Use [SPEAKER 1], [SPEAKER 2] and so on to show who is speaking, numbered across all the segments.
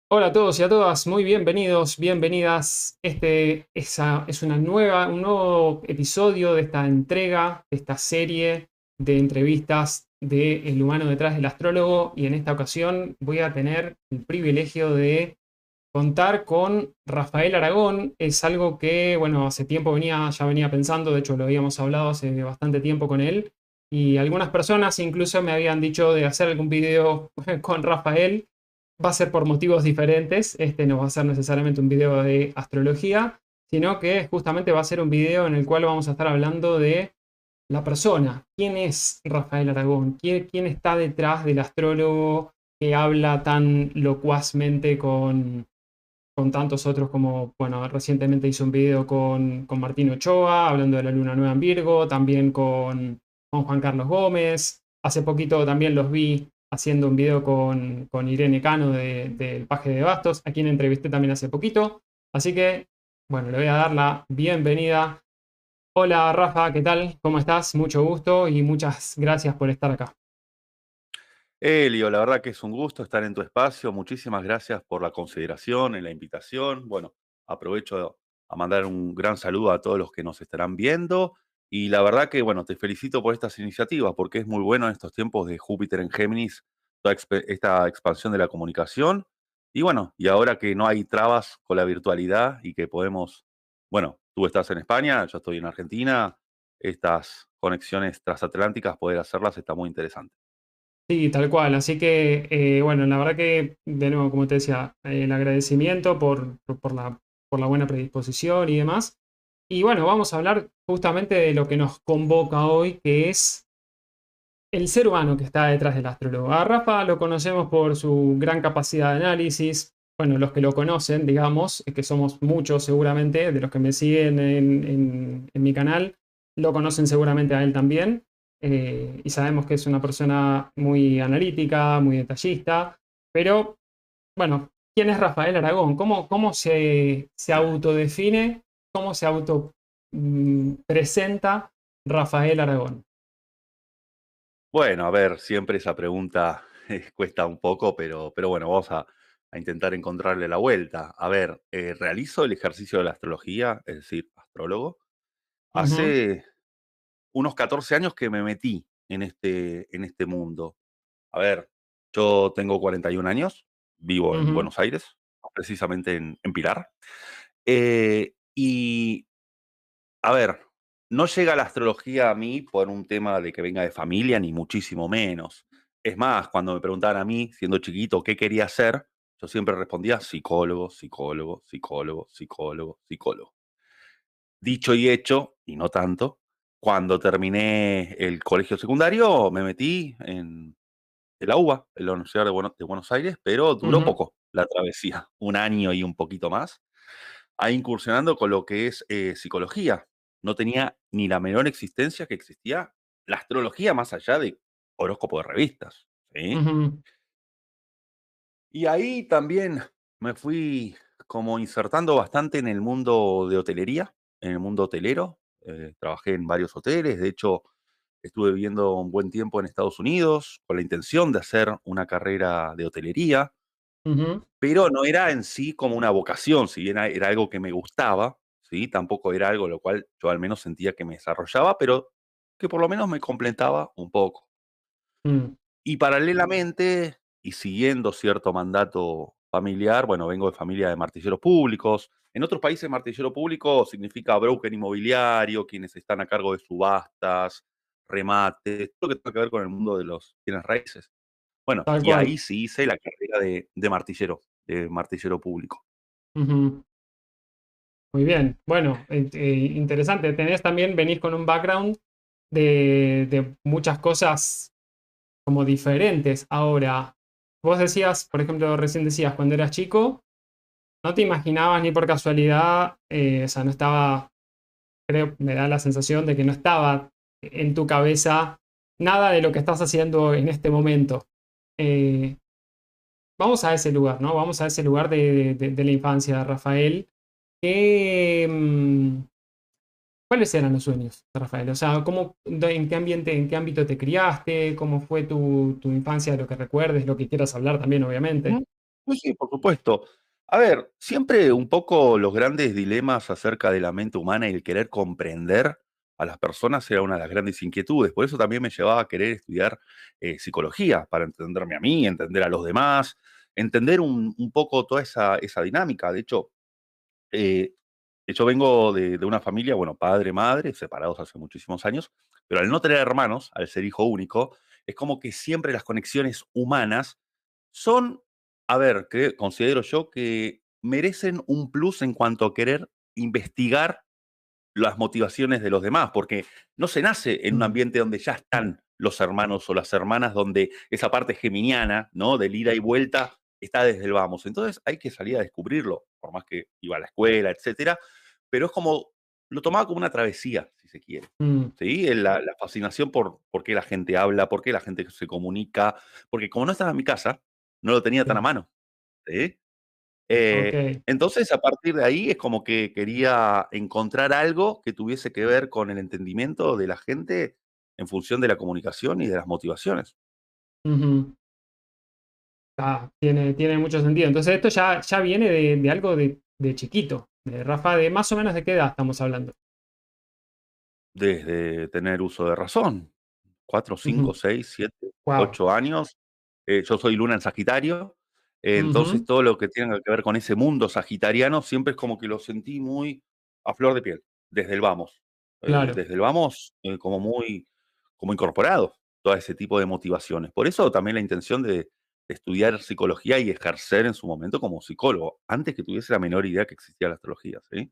[SPEAKER 1] Hola a todos y a todas, muy bienvenidos, bienvenidas. Es un nuevo episodio de esta entrega, de esta serie de entrevistas de El humano detrás del astrólogo. Y en esta ocasión voy a tener el privilegio de contar con Rafael Aragón. Es algo que, bueno, hace tiempo ya venía pensando, de hecho lo habíamos hablado hace bastante tiempo con él. Y algunas personas incluso me habían dicho de hacer algún video con Rafael. Va a ser por motivos diferentes. Este no va a ser necesariamente un video de astrología, sino que justamente va a ser un video en el cual vamos a estar hablando de la persona. ¿Quién es Rafael Aragón? ¿Quién está detrás del astrólogo que habla tan locuazmente con tantos otros como, bueno, recientemente hizo un video con Martín Ochoa, hablando de la luna nueva en Virgo, también con Juan Carlos Gómez. Hace poquito también los vi haciendo un video con Irene Cano del Paje de Bastos, a quien entrevisté también hace poquito. Así que, bueno, le voy a dar la bienvenida. Hola Rafa, ¿qué tal? ¿Cómo estás? Mucho gusto y muchas gracias por estar acá.
[SPEAKER 2] Elio, la verdad que es un gusto estar en tu espacio. Muchísimas gracias por la consideración en la invitación. Bueno, aprovecho a mandar un gran saludo a todos los que nos estarán viendo. Y la verdad que, bueno, te felicito por estas iniciativas porque es muy bueno en estos tiempos de Júpiter en Géminis, esta expansión de la comunicación. Y bueno, y ahora que no hay trabas con la virtualidad y que podemos, bueno, tú estás en España, yo estoy en Argentina, estas conexiones transatlánticas, poder hacerlas está muy interesante.
[SPEAKER 1] Sí, tal cual. Así que, bueno, la verdad que, de nuevo, como te decía, el agradecimiento por la buena predisposición y demás. Y bueno, vamos a hablar justamente de lo que nos convoca hoy, que es el ser humano que está detrás del astrólogo. A Rafa lo conocemos por su gran capacidad de análisis. Bueno, los que lo conocen, digamos, que somos muchos seguramente, de los que me siguen en mi canal, lo conocen seguramente a él también. Y sabemos que es una persona muy analítica, muy detallista. Pero, bueno, ¿quién es Rafael Aragón? ¿Cómo se autodefine? ¿Cómo se auto presenta Rafael Aragón?
[SPEAKER 2] Bueno, a ver, siempre esa pregunta cuesta un poco, pero bueno, vamos a intentar encontrarle la vuelta. A ver, realizo el ejercicio de la astrología, es decir, astrólogo,
[SPEAKER 1] Ujú,
[SPEAKER 2] hace unos 14 años que me metí en este mundo. A ver, yo tengo 41 años, vivo en
[SPEAKER 1] ujú,
[SPEAKER 2] Buenos Aires, precisamente en Pilar. Y a ver, no llega la astrología a mí por un tema de que venga de familia, ni muchísimo menos. Es más, cuando me preguntaban a mí, siendo chiquito, qué quería hacer, yo siempre respondía psicólogo, psicólogo, psicólogo, psicólogo, psicólogo. Dicho y hecho, y no tanto, cuando terminé el colegio secundario, me metí en la UBA, en la Universidad de Buenos Aires, pero duró
[SPEAKER 1] ujú.
[SPEAKER 2] poco la travesía, un año y un poquito más ahí incursionando con lo que es psicología. No tenía ni la menor existencia que existía la astrología más allá de horóscopo de revistas, ¿sí?
[SPEAKER 1] Ujú,
[SPEAKER 2] Y ahí también me fui como insertando bastante en el mundo de hotelería, en el mundo hotelero. Trabajé en varios hoteles, de hecho estuve viviendo un buen tiempo en Estados Unidos con la intención de hacer una carrera de hotelería.
[SPEAKER 1] ujú,
[SPEAKER 2] Pero no era en sí como una vocación, si bien era algo que me gustaba, ¿sí? Tampoco era algo lo cual yo al menos sentía que me desarrollaba, pero que por lo menos me completaba un poco.
[SPEAKER 1] mm,
[SPEAKER 2] Y paralelamente, y siguiendo cierto mandato familiar, bueno, vengo de familia de martilleros públicos. En otros países, martillero público significa broker inmobiliario, quienes están a cargo de subastas, remates, todo lo que tenga que ver con el mundo de los bienes raíces. Bueno,
[SPEAKER 1] tal
[SPEAKER 2] y
[SPEAKER 1] cual.
[SPEAKER 2] ahí sí hice la carrera de martillero público.
[SPEAKER 1] Ujú, muy bien. Bueno, interesante. Venís con un background de muchas cosas como diferentes. Ahora, vos decías, por ejemplo, recién decías, cuando eras chico, no te imaginabas ni por casualidad, o sea, no estaba, creo, me da la sensación de que no estaba en tu cabeza nada de lo que estás haciendo en este momento. Eh, Vamos a ese lugar, ¿no? Vamos a ese lugar de la infancia de Rafael. ¿Qué, ¿Cuáles eran los sueños de Rafael? O sea, ¿en qué ambiente, en qué ámbito te criaste? ¿Cómo fue tu infancia, lo que recuerdes, lo que quieras hablar también, obviamente?
[SPEAKER 2] Sí, sí, por supuesto. A ver, siempre un poco los grandes dilemas acerca de la mente humana y el querer comprender a las personas era una de las grandes inquietudes. Por eso también me llevaba a querer estudiar psicología, para entenderme a mí, entender a los demás, entender un poco toda esa dinámica. De hecho, eh, yo vengo de una familia, bueno, padre, madre, separados hace muchísimos años, pero al no tener hermanos, al ser hijo único, es como que siempre las conexiones humanas son, a ver, considero yo que merecen un plus en cuanto a querer investigar las motivaciones de los demás, porque no se nace en un
[SPEAKER 1] Mm,
[SPEAKER 2] ambiente donde ya están los hermanos o las hermanas, donde esa parte geminiana, ¿no? Del ida y vuelta está desde el vamos. Entonces hay que salir a descubrirlo, por más que iba a la escuela, etcétera, pero es como, lo tomaba como una travesía, si se quiere.
[SPEAKER 1] mm,
[SPEAKER 2] ¿Sí? La fascinación por qué la gente habla, por qué la gente se comunica, porque como no estaba en mi casa, no lo tenía tan a
[SPEAKER 1] sí,
[SPEAKER 2] mano. ¿Sí?
[SPEAKER 1] ok.
[SPEAKER 2] Entonces, a partir de ahí es como que quería encontrar algo que tuviese que ver con el entendimiento de la gente en función de la comunicación y de las motivaciones.
[SPEAKER 1] Ujú. Tiene mucho sentido. Entonces esto ya viene de algo de chiquito, de Rafa, de más o menos de qué edad estamos hablando.
[SPEAKER 2] Desde tener uso de razón, 4, 5, 6, 7,
[SPEAKER 1] Wow.
[SPEAKER 2] 8 años. Yo soy luna en Sagitario, entonces todo lo que tenga que ver con ese mundo sagitariano siempre es como que lo sentí muy a flor de piel, desde el vamos.
[SPEAKER 1] Claro,
[SPEAKER 2] Desde el vamos, como muy como incorporado, todo ese tipo de motivaciones. Por eso también la intención de estudiar psicología y ejercer en su momento como psicólogo, antes que tuviese la menor idea que existía la astrología, ¿sí?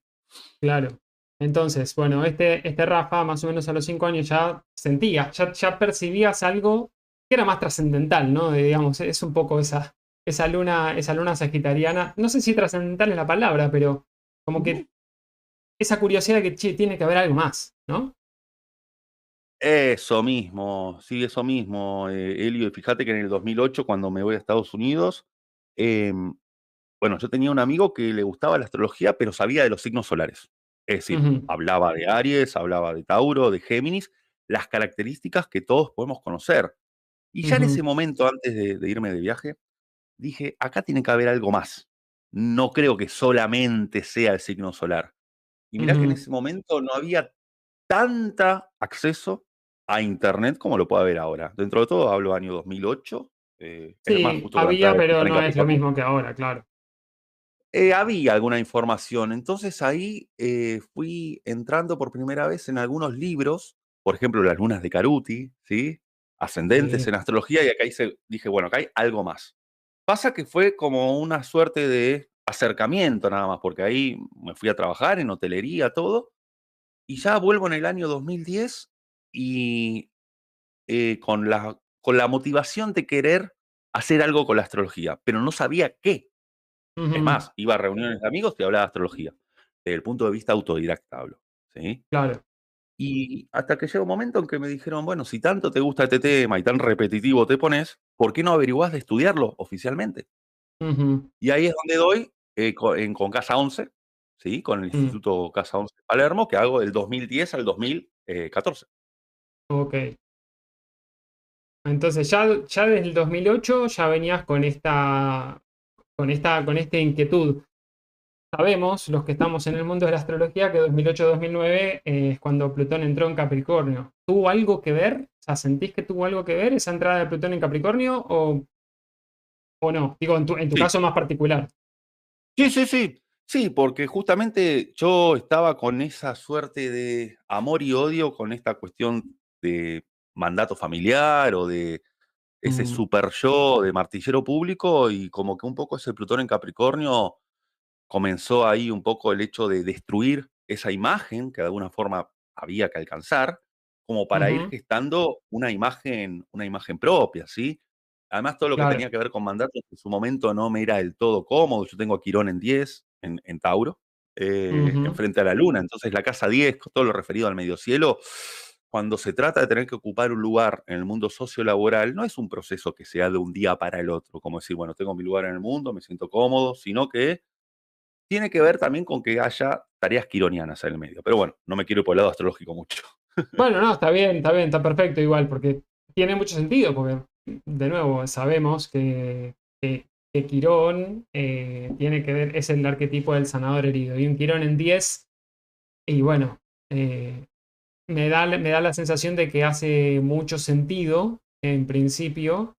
[SPEAKER 1] claro. Entonces, bueno, este Rafa, más o menos a los 5 años ya sentía, ya percibías algo que era más trascendental, ¿no? Digamos, es un poco esa luna sagitariana. No sé si trascendental es la palabra, pero como
[SPEAKER 2] Ujú.
[SPEAKER 1] que esa curiosidad de que che, tiene que haber algo más, ¿no?
[SPEAKER 2] Eso mismo, sí, eso mismo, Elio. Y fíjate que en el 2008, cuando me voy a Estados Unidos, em, bueno, yo tenía un amigo que le gustaba la astrología, pero sabía de los signos solares. Es decir,
[SPEAKER 1] Ujú,
[SPEAKER 2] hablaba de Aries, hablaba de Tauro, de Géminis, las características que todos podemos conocer. Y ya en ese
[SPEAKER 1] ujú,
[SPEAKER 2] momento, antes de irme de viaje, dije, acá tiene que haber algo más. No creo que solamente sea el signo solar. Y mirá que en
[SPEAKER 1] ujú.
[SPEAKER 2] ese momento no había tanta acceso a Internet como lo puede haber ahora. Dentro de todo, hablo año 2008, es más,
[SPEAKER 1] Sí,
[SPEAKER 2] justo cuando
[SPEAKER 1] había,
[SPEAKER 2] entraba
[SPEAKER 1] pero
[SPEAKER 2] Plutón en
[SPEAKER 1] no es lo
[SPEAKER 2] Capricornio,
[SPEAKER 1] mismo que ahora, claro.
[SPEAKER 2] había alguna información. Entonces ahí fui entrando por primera vez en algunos libros, por ejemplo, Las lunas de Caruti, ¿sí? Ascendentes
[SPEAKER 1] Sí.
[SPEAKER 2] en astrología, y acá dije, bueno, acá hay algo más. Pasa que fue como una suerte de acercamiento nada más, porque ahí me fui a trabajar en hotelería, todo, y ya vuelvo en el año 2010 y con la motivación de querer hacer algo con la astrología, pero no sabía qué. Es
[SPEAKER 1] Ujú,
[SPEAKER 2] más, iba a reuniones de amigos y hablaba de astrología, desde el punto de vista autodidacta hablo, ¿sí?
[SPEAKER 1] claro.
[SPEAKER 2] Y hasta que llega un momento en que me dijeron, bueno, si tanto te gusta este tema y tan repetitivo te pones, ¿por qué no averiguás de estudiarlo oficialmente?
[SPEAKER 1] Ujú,
[SPEAKER 2] Y ahí es donde doy con Casa 11, ¿sí? Con el
[SPEAKER 1] mm,
[SPEAKER 2] Instituto Casa 11 de Palermo, que hago del 2010 al 2014.
[SPEAKER 1] ok. Entonces ya desde el 2008 ya venías con esta inquietud. Sabemos, los que estamos en el mundo de la astrología, que 2008-2009 es cuando Plutón entró en Capricornio. ¿Tuvo algo que ver? O sea, ¿sentís que tuvo algo que ver esa entrada de Plutón en Capricornio o no? Digo, en tu
[SPEAKER 2] Sí.
[SPEAKER 1] caso más particular.
[SPEAKER 2] Sí, sí, sí. Sí, porque justamente yo estaba con esa suerte de amor y odio con esta cuestión de mandato familiar o de ese
[SPEAKER 1] Mm,
[SPEAKER 2] super yo de martillero público, y como que un poco ese Plutón en Capricornio comenzó ahí un poco el hecho de destruir esa imagen que de alguna forma había que alcanzar, como para ir
[SPEAKER 1] ujú,
[SPEAKER 2] gestando una imagen propia, ¿sí? Además, todo lo que
[SPEAKER 1] claro.
[SPEAKER 2] tenía que ver con mandatos en su momento no me era del todo cómodo. Yo tengo a Quirón en 10, en Tauro,
[SPEAKER 1] Ujú,
[SPEAKER 2] enfrente a la Luna. Entonces, la casa 10, con todo lo referido al medio cielo, cuando se trata de tener que ocupar un lugar en el mundo sociolaboral, no es un proceso que sea de un día para el otro, como decir, bueno, tengo mi lugar en el mundo, me siento cómodo, sino que tiene que ver también con que haya tareas quironianas en el medio. Pero bueno, no me quiero ir por el lado astrológico mucho.
[SPEAKER 1] bueno, no, está bien, está perfecto igual, porque tiene mucho sentido, porque de nuevo sabemos que que Quirón tiene que ver, es el arquetipo del sanador herido. Y un Quirón en 10, y bueno, me da la sensación de que hace mucho sentido, en principio,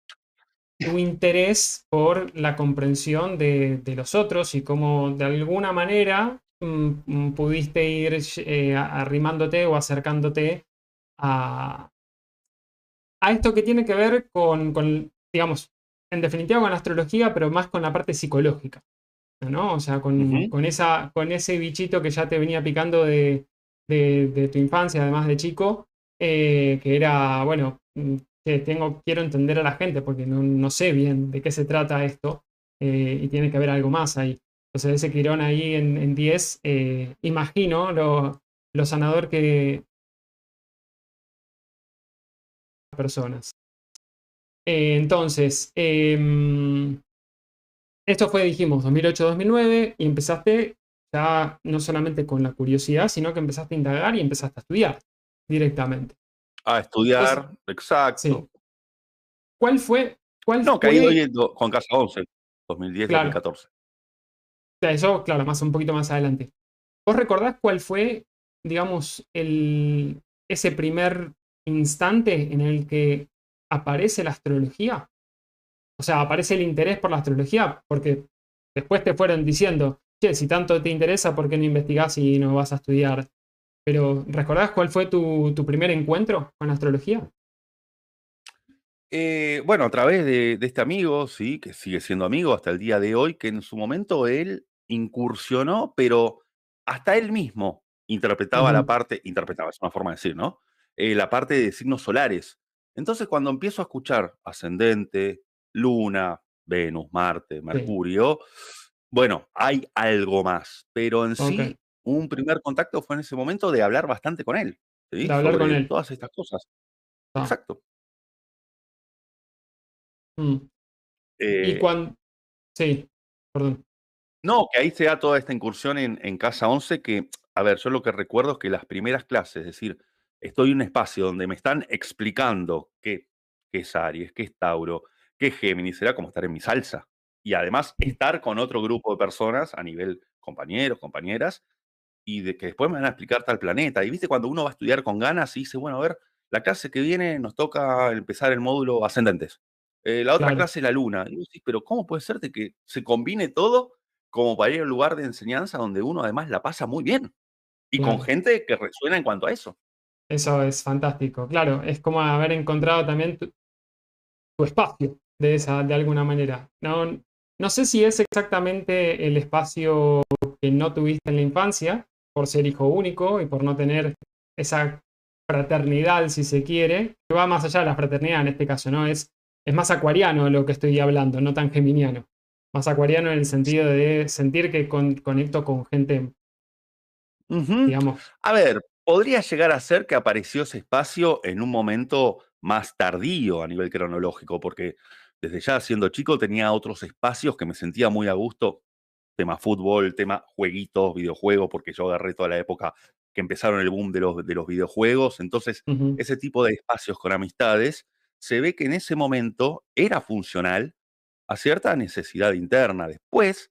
[SPEAKER 1] tu interés por la comprensión de los otros y cómo de alguna manera pudiste ir arrimándote o acercándote a, a esto que tiene que ver digamos, en definitiva con la astrología, pero más con la parte psicológica, ¿no? O sea,
[SPEAKER 2] Ujú.
[SPEAKER 1] con ese bichito que ya te venía picando de tu infancia, además de chico, que era, bueno, que quiero entender a la gente porque no sé bien de qué se trata esto, y tiene que haber algo más ahí. Entonces, ese Quirón ahí en 10, imagino lo sanador que personas. Entonces, esto fue, dijimos, 2008-2009 y empezaste ya no solamente con la curiosidad, sino que empezaste a indagar y empezaste a estudiar directamente.
[SPEAKER 2] A
[SPEAKER 1] Entonces,
[SPEAKER 2] estudiar,
[SPEAKER 1] sí,
[SPEAKER 2] exacto.
[SPEAKER 1] ¿cuál fue, cuál
[SPEAKER 2] No, que ha ido
[SPEAKER 1] fue,
[SPEAKER 2] yendo con Casa 11, 2010,
[SPEAKER 1] claro,
[SPEAKER 2] 2014.
[SPEAKER 1] eso, claro, un poquito más adelante. ¿Vos recordás cuál fue, digamos, ese primer instante en el que aparece la astrología? O sea, aparece el interés por la astrología, porque después te fueron diciendo, che, si tanto te interesa, ¿por qué no investigás y no vas a estudiar? Pero, ¿recordás cuál fue tu primer encuentro con la astrología?
[SPEAKER 2] Bueno, a través de este amigo, sí, que sigue siendo amigo hasta el día de hoy, que en su momento él incursionó, pero hasta él mismo interpretaba la
[SPEAKER 1] Ujú,
[SPEAKER 2] parte, interpretaba, es una forma de decir, ¿no? La parte de signos solares. Entonces, cuando empiezo a escuchar ascendente, luna, Venus, Marte,
[SPEAKER 1] sí,
[SPEAKER 2] Mercurio, bueno, hay algo más, pero en
[SPEAKER 1] ok.
[SPEAKER 2] sí, un primer contacto fue en ese momento de hablar bastante con él, ¿sí?
[SPEAKER 1] De hablar con
[SPEAKER 2] Sobre
[SPEAKER 1] él.
[SPEAKER 2] todas estas cosas.
[SPEAKER 1] Ah,
[SPEAKER 2] Exacto.
[SPEAKER 1] mm. Y
[SPEAKER 2] Eh,
[SPEAKER 1] cuando... Sí, perdón.
[SPEAKER 2] No, que ahí se da toda esta incursión en Casa 11 que, a ver, yo lo que recuerdo es que las primeras clases, es decir, estoy en un espacio donde me están explicando qué es Aries, qué es Tauro, qué es Géminis, era como estar en mi salsa. Y además
[SPEAKER 1] Mm,
[SPEAKER 2] estar con otro grupo de personas a nivel compañeros, compañeras, y de que después me van a explicar tal planeta. Y viste, cuando uno va a estudiar con ganas y dice, bueno, a ver, la clase que viene nos toca empezar el módulo ascendentes. La otra
[SPEAKER 1] claro,
[SPEAKER 2] clase es la luna. Y vos decís, pero ¿cómo puede ser de que se combine todo como para ir a un lugar de enseñanza donde uno además la pasa muy bien? Y con
[SPEAKER 1] claro.
[SPEAKER 2] gente que resuena en cuanto a eso.
[SPEAKER 1] Eso es fantástico. Claro, es como haber encontrado también tu espacio de alguna manera. No sé si es exactamente el espacio que no tuviste en la infancia, por ser hijo único y por no tener esa fraternidad, si se quiere, que va más allá de la fraternidad en este caso, ¿no? Es más acuariano lo que estoy hablando, no tan geminiano. Más acuariano en el sentido de sentir que conecto con gente,
[SPEAKER 2] Ujú.
[SPEAKER 1] digamos,
[SPEAKER 2] A ver, podría llegar a ser que apareció ese espacio en un momento más tardío a nivel cronológico, porque desde ya siendo chico tenía otros espacios que me sentía muy a gusto, tema fútbol, tema jueguitos, videojuegos, porque yo agarré toda la época que empezaron el boom de los videojuegos, entonces
[SPEAKER 1] ujú,
[SPEAKER 2] ese tipo de espacios con amistades, se ve que en ese momento era funcional a cierta necesidad interna. Después,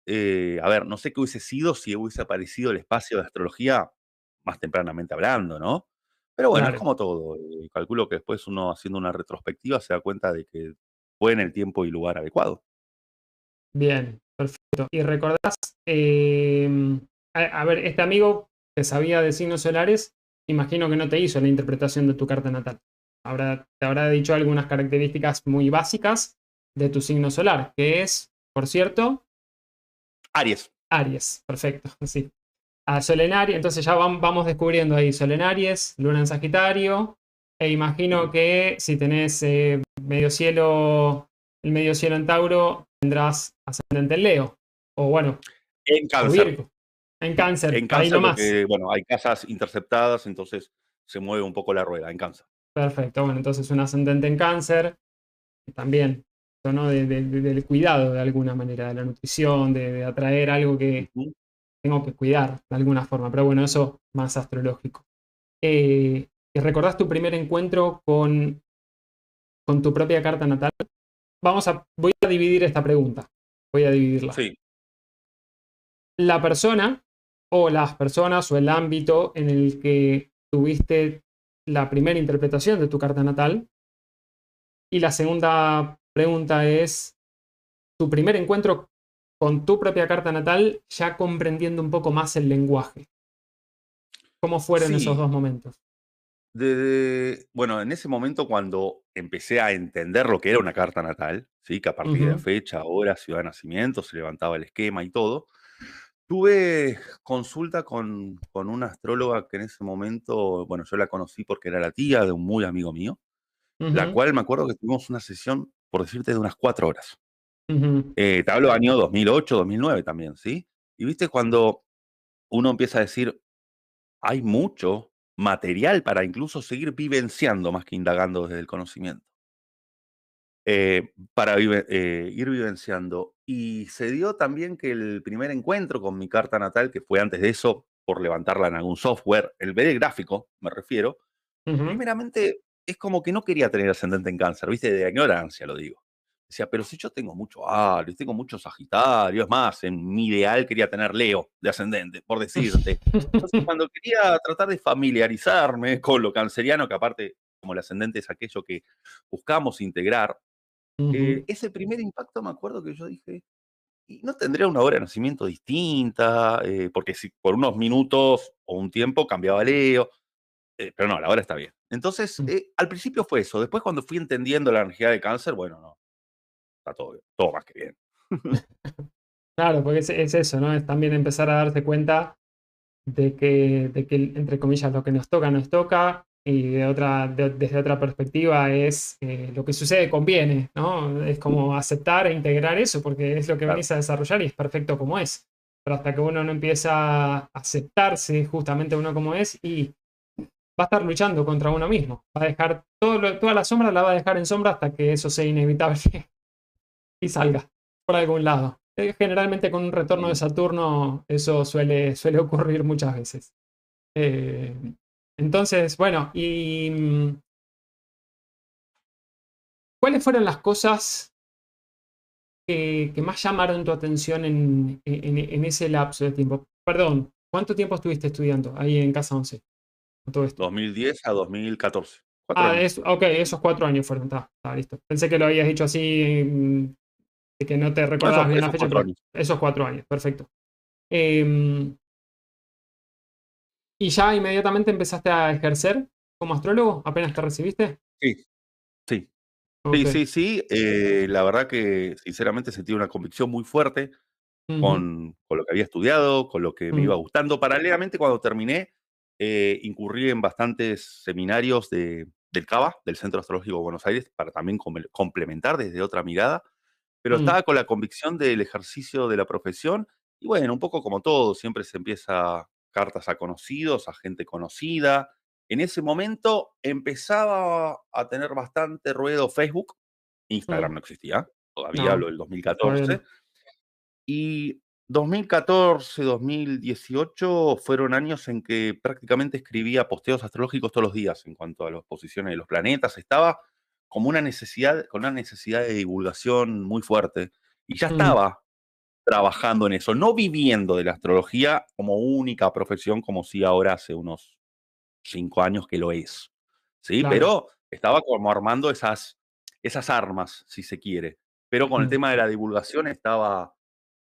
[SPEAKER 2] a ver, no sé qué hubiese sido si hubiese aparecido el espacio de astrología más tempranamente hablando, ¿no? Pero bueno, es
[SPEAKER 1] claro,
[SPEAKER 2] como todo. Calculo que después uno haciendo una retrospectiva se da cuenta de que fue en el tiempo y lugar adecuado.
[SPEAKER 1] bien, perfecto. ¿Y recordás, a ver, este amigo que sabía de signos solares, imagino que no te hizo la interpretación de tu carta natal? Te habrá dicho algunas características muy básicas de tu signo solar, que es, por cierto,
[SPEAKER 2] Aries.
[SPEAKER 1] Aries. Perfecto, sí. Sol en Aries, entonces ya vamos descubriendo ahí Sol en Aries, Luna en Sagitario, e imagino que si tenés el medio cielo en Tauro, tendrás ascendente en Leo, o bueno,
[SPEAKER 2] En
[SPEAKER 1] o
[SPEAKER 2] cáncer.
[SPEAKER 1] Virgo, en Cáncer,
[SPEAKER 2] En
[SPEAKER 1] ahí
[SPEAKER 2] cáncer
[SPEAKER 1] nomás.
[SPEAKER 2] porque, bueno, hay casas interceptadas, entonces se mueve un poco la rueda en cáncer.
[SPEAKER 1] Perfecto, bueno, entonces un ascendente en Cáncer, también, ¿no? Del cuidado de alguna manera, de la nutrición, de atraer algo que
[SPEAKER 2] Ujú.
[SPEAKER 1] tengo que cuidar de alguna forma, pero bueno, eso más astrológico. Eh, ¿Y recordás tu primer encuentro con tu propia carta natal? voy a dividir esta pregunta. Voy a dividirla.
[SPEAKER 2] Sí,
[SPEAKER 1] La persona o las personas o el ámbito en el que tuviste la primera interpretación de tu carta natal. Y la segunda pregunta es tu primer encuentro con tu propia carta natal, ya comprendiendo un poco más el lenguaje. ¿Cómo fueron esos
[SPEAKER 2] sí.
[SPEAKER 1] dos momentos?
[SPEAKER 2] Bueno, en ese momento cuando empecé a entender lo que era una carta natal, ¿sí? Que a partir de la
[SPEAKER 1] Ujú,
[SPEAKER 2] fecha, hora, ciudad de nacimiento, se levantaba el esquema y todo, tuve consulta con una astróloga que en ese momento, bueno, yo la conocí porque era la tía de un muy amigo mío, la
[SPEAKER 1] ujú,
[SPEAKER 2] cual me acuerdo que tuvimos una sesión, por decirte, de unas 4 horas.
[SPEAKER 1] ujú.
[SPEAKER 2] Te hablo año 2008, 2009 también, ¿sí? Y viste cuando uno empieza a decir, hay mucho material para incluso seguir vivenciando más que indagando desde el conocimiento. Para ir vivenciando. Y se dio también que el primer encuentro con mi carta natal, que fue antes de eso, por levantarla en algún software, el ver el gráfico, me refiero,
[SPEAKER 1] Ujú.
[SPEAKER 2] primeramente es como que no quería tener ascendente en cáncer, ¿viste? De ignorancia lo digo. Decía, pero si yo tengo mucho Aries, tengo mucho Sagitario, es más, en mi ideal quería tener Leo de ascendente, por decirte. Entonces, cuando quería tratar de familiarizarme con lo canceriano, que aparte, como el ascendente es aquello que buscamos integrar,
[SPEAKER 1] Ujú.
[SPEAKER 2] ese primer impacto me acuerdo que yo dije, ¿y no tendría una hora de nacimiento distinta? Porque si por unos minutos o un tiempo cambiaba Leo, pero no, la hora está bien. Entonces, al principio fue eso. Después, cuando fui entendiendo la energía de cáncer, bueno, no, está todo bien, todo más que bien.
[SPEAKER 1] Claro, porque es eso, ¿no? Es también empezar a darse cuenta de que, entre comillas, lo que nos toca, y desde otra perspectiva es lo que sucede conviene, ¿no? Es como aceptar e integrar eso, porque es lo que
[SPEAKER 2] Claro.
[SPEAKER 1] venís a desarrollar y es perfecto como es. Pero hasta que uno no empieza a aceptarse justamente uno como es, y va a estar luchando contra uno mismo. Va a dejar toda la sombra, la va a dejar en sombra hasta que eso sea inevitable y salga por algún lado. Generalmente con un retorno de
[SPEAKER 2] Y
[SPEAKER 1] Saturno eso suele ocurrir muchas veces. Eh, entonces, bueno, ¿y cuáles fueron las cosas que más llamaron tu atención en ese lapso de tiempo? Perdón, ¿cuánto tiempo estuviste estudiando ahí en Casa 11 con todo esto?
[SPEAKER 2] 2010 a 2014, 4 años.
[SPEAKER 1] Ah, ok, esos 4 años fueron, está listo. Pensé que lo habías dicho así, de que no te
[SPEAKER 2] No, esos,
[SPEAKER 1] recordabas bien la
[SPEAKER 2] esos
[SPEAKER 1] fecha,
[SPEAKER 2] 4
[SPEAKER 1] pero
[SPEAKER 2] años.
[SPEAKER 1] esos 4 años, perfecto. Eh, ¿Y ya inmediatamente empezaste a ejercer como astrólogo? ¿Apenas te recibiste?
[SPEAKER 2] Sí, sí. Sí,
[SPEAKER 1] Ok.
[SPEAKER 2] sí, sí. La verdad que sinceramente sentí una convicción muy fuerte
[SPEAKER 1] Ujú,
[SPEAKER 2] con lo que había estudiado, con lo que me iba
[SPEAKER 1] mm,
[SPEAKER 2] gustando. Paralelamente, cuando terminé, incurrí en bastantes seminarios del CABA, del Centro Astrológico de Buenos Aires, para también complementar desde otra mirada, pero
[SPEAKER 1] mm,
[SPEAKER 2] estaba con la convicción del ejercicio de la profesión y bueno, un poco como todo, siempre se empieza cartas a conocidos, a gente conocida. En ese momento empezaba a tener bastante ruedo Facebook,
[SPEAKER 1] mm.
[SPEAKER 2] Instagram no existía, todavía hablo
[SPEAKER 1] No,
[SPEAKER 2] del
[SPEAKER 1] todavía
[SPEAKER 2] 2014,
[SPEAKER 1] no.
[SPEAKER 2] y 2014, 2018 fueron años en que prácticamente escribía posteos astrológicos todos los días en cuanto a las posiciones de los planetas. Estaba como una necesidad, con una necesidad de divulgación muy fuerte. Y ya
[SPEAKER 1] Mm,
[SPEAKER 2] estaba trabajando en eso, no viviendo de la astrología como única profesión, como si ahora hace unos 5 años que lo es. ¿Sí?
[SPEAKER 1] claro.
[SPEAKER 2] Pero estaba como armando esas armas, si se quiere. Pero con el
[SPEAKER 1] Mm,
[SPEAKER 2] tema de la divulgación estaba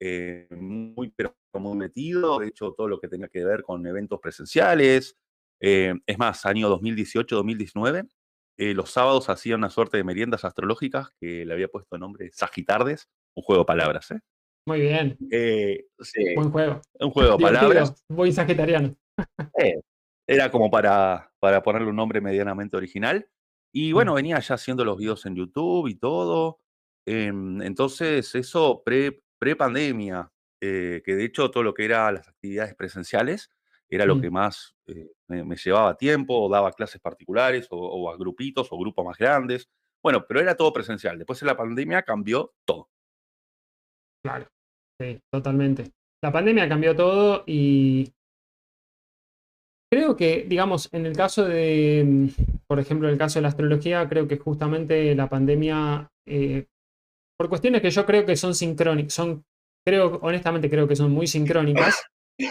[SPEAKER 2] pero muy metido, he hecho todo lo que tenga que ver con eventos presenciales. Es más, año 2018, 2019, los sábados hacía una suerte de meriendas astrológicas que le había puesto el nombre Sagitardes, un juego de palabras, ¿eh?
[SPEAKER 1] muy bien.
[SPEAKER 2] Sí,
[SPEAKER 1] Buen juego.
[SPEAKER 2] un juego de palabras.
[SPEAKER 1] Divertido. Muy sagitariano.
[SPEAKER 2] Eh, Era como para ponerle un nombre medianamente original. Y
[SPEAKER 1] Mm,
[SPEAKER 2] bueno, venía ya haciendo los videos en YouTube y todo. Entonces, eso pre-pandemia, que de hecho todo lo que era las actividades presenciales era lo que
[SPEAKER 1] mm,
[SPEAKER 2] más me llevaba tiempo, o daba clases particulares o a grupitos o grupos más grandes. Bueno, pero era todo presencial. Después de la pandemia cambió todo.
[SPEAKER 1] claro. Sí, totalmente. La pandemia cambió todo y creo que, digamos, en el caso de, por ejemplo, en el caso de la astrología, creo que justamente la pandemia por cuestiones que yo creo que son sincrónicas, honestamente creo que son muy sincrónicas,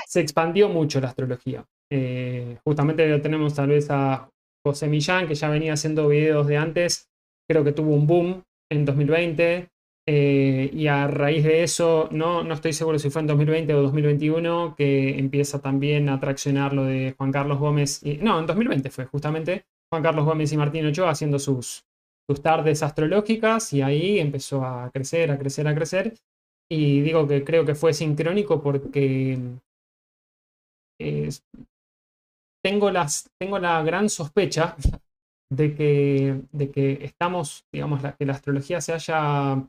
[SPEAKER 1] se expandió mucho la astrología. Justamente lo tenemos tal vez a José Millán, que ya venía haciendo videos de antes, creo que tuvo un boom en 2020, y a raíz de eso, no estoy seguro si fue en 2020 o 2021, que empieza también a traccionar lo de Juan Carlos Gómez, no, en 2020 fue justamente Juan Carlos Gómez y Martín Ochoa haciendo sus tardes astrológicas, y ahí empezó a crecer, a crecer, a crecer. Y digo que creo que fue sincrónico porque eh, tengo la gran sospecha de que estamos, digamos, que la astrología se haya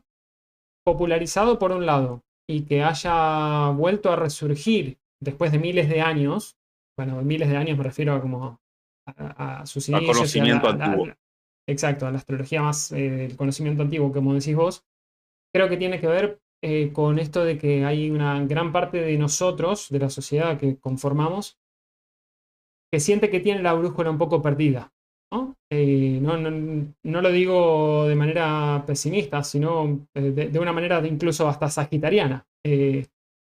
[SPEAKER 1] popularizado por un lado y que haya vuelto a resurgir después de miles de años. Bueno, miles de años me refiero a como a sus
[SPEAKER 2] A
[SPEAKER 1] inicios y a
[SPEAKER 2] conocimiento antiguo.
[SPEAKER 1] exacto, a la astrología más del conocimiento antiguo, como decís vos. Creo que tiene que ver con esto de que hay una gran parte de nosotros, de la sociedad que conformamos, que siente que tiene la brújula un poco perdida, ¿no? No lo digo de manera pesimista, sino de una manera incluso hasta sagitariana.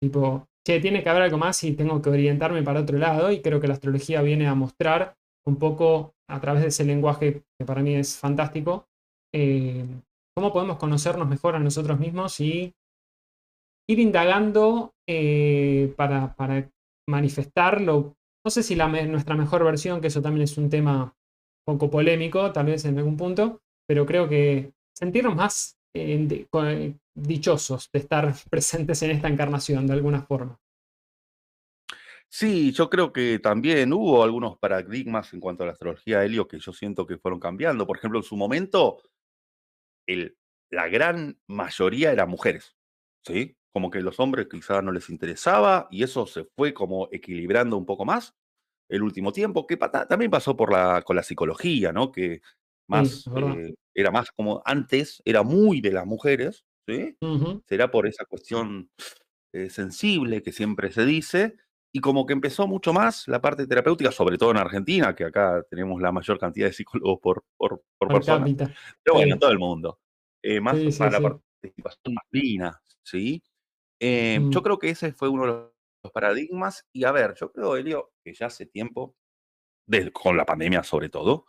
[SPEAKER 1] Tipo, che, tiene que haber algo más y tengo que orientarme para otro lado, y creo que la astrología viene a mostrar un poco a través de ese lenguaje que para mí es fantástico, eh, cómo podemos conocernos mejor a nosotros mismos y ir indagando para manifestarlo. No sé si nuestra mejor versión, que eso también es un tema poco polémico, tal vez en algún punto, pero creo que sentirnos más dichosos de estar presentes en esta encarnación de alguna forma.
[SPEAKER 2] Sí, yo creo que también hubo algunos paradigmas en cuanto a la astrología, Helio, que yo siento que fueron cambiando. Por ejemplo, en su momento, el la gran mayoría eran mujeres, ¿sí? Como que los hombres quizás no les interesaba, y eso se fue como equilibrando un poco más el último tiempo, que también pasó con la psicología, ¿no? Que
[SPEAKER 1] Sí,
[SPEAKER 2] más,
[SPEAKER 1] es verdad.
[SPEAKER 2] era más como antes, era muy de las mujeres, ¿sí?
[SPEAKER 1] Ujú.
[SPEAKER 2] Será por esa cuestión sensible que siempre se dice, y como que empezó mucho más la parte terapéutica, sobre todo en Argentina, que acá tenemos la mayor cantidad de psicólogos por
[SPEAKER 1] Per
[SPEAKER 2] persona,
[SPEAKER 1] cápita.
[SPEAKER 2] pero bueno, en
[SPEAKER 1] Sí,
[SPEAKER 2] todo el mundo. Más
[SPEAKER 1] sí, sí,
[SPEAKER 2] para la
[SPEAKER 1] sí.
[SPEAKER 2] participación masculina, ¿sí? Yo
[SPEAKER 1] Mm,
[SPEAKER 2] creo que ese fue uno de los paradigmas, y a ver, yo creo, Elio, que ya hace tiempo, con la pandemia sobre todo,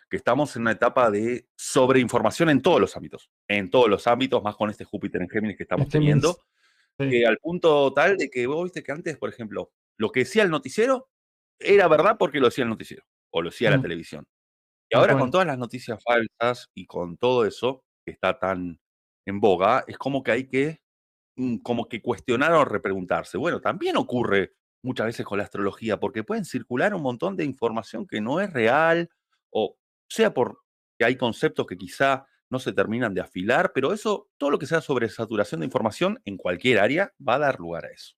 [SPEAKER 2] que estamos en una etapa de sobreinformación en todos los ámbitos, más con este Júpiter en Géminis que estamos
[SPEAKER 1] en Géminis.
[SPEAKER 2] teniendo,
[SPEAKER 1] Sí.
[SPEAKER 2] que al punto tal de que vos viste que antes, por ejemplo, lo que decía el noticiero era verdad porque lo decía el noticiero o lo decía la
[SPEAKER 1] Mm,
[SPEAKER 2] televisión. Y
[SPEAKER 1] tal
[SPEAKER 2] ahora con
[SPEAKER 1] cual.
[SPEAKER 2] todas las noticias falsas y con todo eso que está tan en boga, es como que hay que como que cuestionar o repreguntarse. Bueno, también ocurre muchas veces con la astrología, porque pueden circular un montón de información que no es real, o sea porque hay conceptos que quizá no se terminan de afilar, pero eso, todo lo que sea sobre saturación de información en cualquier área, va a dar lugar a eso.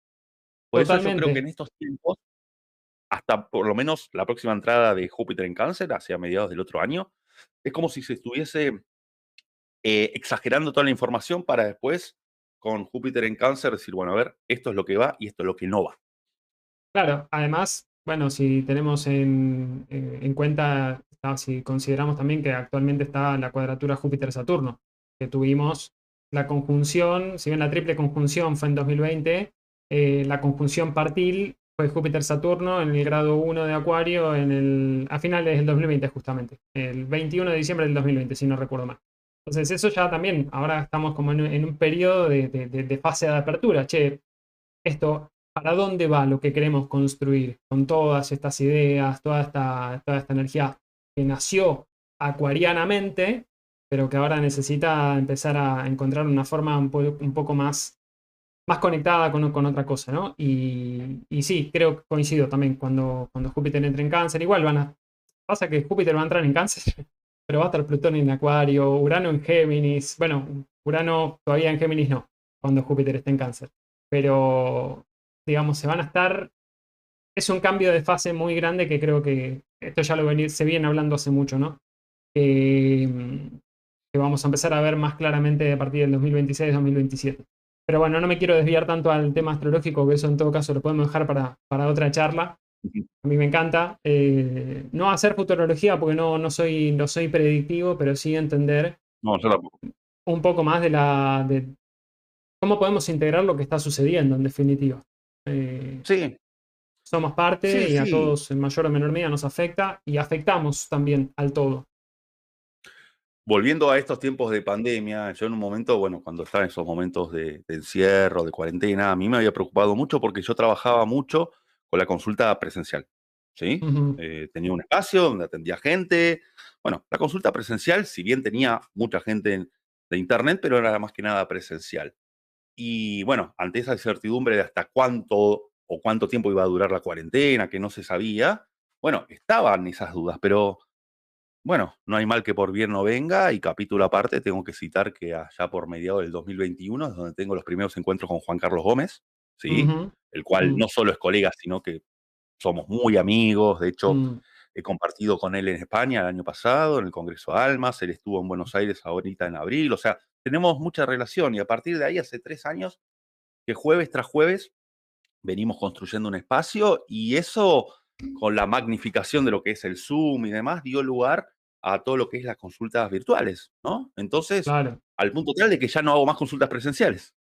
[SPEAKER 2] Por eso yo creo que
[SPEAKER 1] Totalmente.
[SPEAKER 2] en estos tiempos, hasta por lo menos la próxima entrada de Júpiter en Cáncer, hacia mediados del otro año, es como si se estuviese exagerando toda la información para después, con Júpiter en Cáncer, decir, bueno, a ver, esto es lo que va y esto es lo que no va.
[SPEAKER 1] Claro, además, bueno, si tenemos en cuenta, si consideramos también que actualmente está la cuadratura Júpiter-Saturno, que tuvimos la conjunción, si bien la triple conjunción fue en 2020, la conjunción partil fue Júpiter-Saturno en el grado 1 de Acuario a finales del 2020 justamente, el 21 de diciembre del 2020, si no recuerdo mal. Entonces eso ya también, ahora estamos como en un periodo de fase de apertura. Che, esto, ¿para dónde va lo que queremos construir con todas estas ideas, toda esta energía que nació acuarianamente, pero que ahora necesita empezar a encontrar una forma un poco más conectada con otra cosa, ¿no? Y sí, creo que coincido también cuando Júpiter entra en Cáncer. Igual pasa que Júpiter va a entrar en Cáncer, pero va a estar Plutón en Acuario, Urano en Géminis. Bueno, Urano todavía en Géminis no, cuando Júpiter esté en Cáncer. Pero, digamos, se van a estar. Es un cambio de fase muy grande que creo que esto ya se viene hablando hace mucho, ¿no? Que, que vamos a empezar a ver más claramente a partir del 2026-2027. Pero bueno, no me quiero desviar tanto al tema astrológico, que eso en todo caso lo podemos dejar para otra charla.
[SPEAKER 2] Ujú.
[SPEAKER 1] A mí me encanta. No hacer futurología porque no soy predictivo, pero sí entender
[SPEAKER 2] No, yo tampoco.
[SPEAKER 1] un poco más de cómo podemos integrar lo que está sucediendo, en definitiva. Eh,
[SPEAKER 2] Sí,
[SPEAKER 1] Somos parte
[SPEAKER 2] sí,
[SPEAKER 1] y a
[SPEAKER 2] sí.
[SPEAKER 1] todos en mayor o menor medida nos afecta y afectamos también al todo.
[SPEAKER 2] Volviendo a estos tiempos de pandemia, yo en un momento, bueno, cuando estaba en esos momentos de encierro, de cuarentena, a mí me había preocupado mucho porque yo trabajaba mucho con la consulta presencial, ¿sí?
[SPEAKER 1] Ujú,
[SPEAKER 2] Tenía un espacio donde atendía gente. Bueno, la consulta presencial, si bien tenía mucha gente de internet, pero era más que nada presencial. Y bueno, ante esa incertidumbre de hasta cuánto o cuánto tiempo iba a durar la cuarentena, que no se sabía, bueno, estaban esas dudas, pero bueno, no hay mal que por bien no venga, y capítulo aparte tengo que citar que allá por mediados del 2021 es donde tengo los primeros encuentros con Juan Carlos Gómez, ¿sí?
[SPEAKER 1] ujú,
[SPEAKER 2] El cual
[SPEAKER 1] mm,
[SPEAKER 2] no solo es colega, sino que somos muy amigos. De hecho,
[SPEAKER 1] mm,
[SPEAKER 2] he compartido con él en España el año pasado, en el Congreso Almas. Él estuvo en Buenos Aires ahorita en abril. O sea, tenemos mucha relación, y a partir de ahí, hace 3 años, que jueves tras jueves venimos construyendo un espacio, y eso, con la magnificación de lo que es el Zoom y demás, dio lugar a todo lo que es las consultas virtuales, ¿no? Entonces,
[SPEAKER 1] claro.
[SPEAKER 2] al punto tal de que ya no hago más consultas presenciales.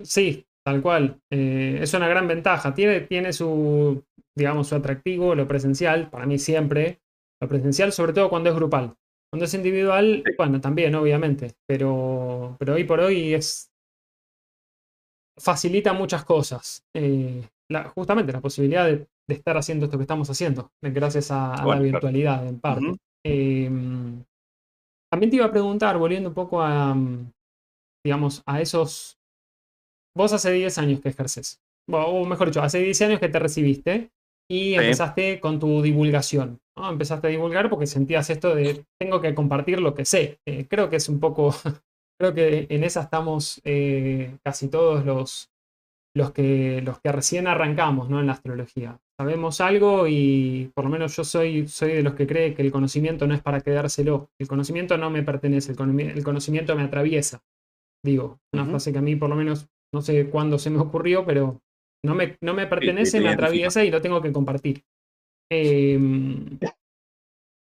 [SPEAKER 1] Sí, tal cual. Es una gran ventaja. Tiene su, digamos, su atractivo, lo presencial, para mí siempre. Lo presencial, sobre todo cuando es grupal. Cuando es individual,
[SPEAKER 2] Sí,
[SPEAKER 1] bueno, también, obviamente. Pero hoy por hoy facilita muchas cosas. Justamente la posibilidad de estar haciendo esto que estamos haciendo, gracias a la
[SPEAKER 2] bueno, claro.
[SPEAKER 1] virtualidad, en
[SPEAKER 2] Ujú.
[SPEAKER 1] parte. También te iba a preguntar, volviendo un poco a, digamos, a esos. Vos hace 10 años que ejerces, o mejor dicho, hace 10 años que te recibiste y
[SPEAKER 2] Sí,
[SPEAKER 1] empezaste con tu divulgación, ¿no? Empezaste a divulgar porque sentías esto de tengo que compartir lo que sé. Creo que es un poco, creo que en esa estamos casi todos los que recién arrancamos, ¿no? En la astrología. Sabemos algo y por lo menos yo soy de los que cree que el conocimiento no es para quedárselo. El conocimiento no me pertenece, el conocimiento me atraviesa. Digo, una
[SPEAKER 2] ujú.
[SPEAKER 1] frase que a mí por lo menos no sé cuándo se me ocurrió, pero no me
[SPEAKER 2] Sí, te
[SPEAKER 1] pertenece, me
[SPEAKER 2] identifica.
[SPEAKER 1] atraviesa y lo tengo que compartir. Em,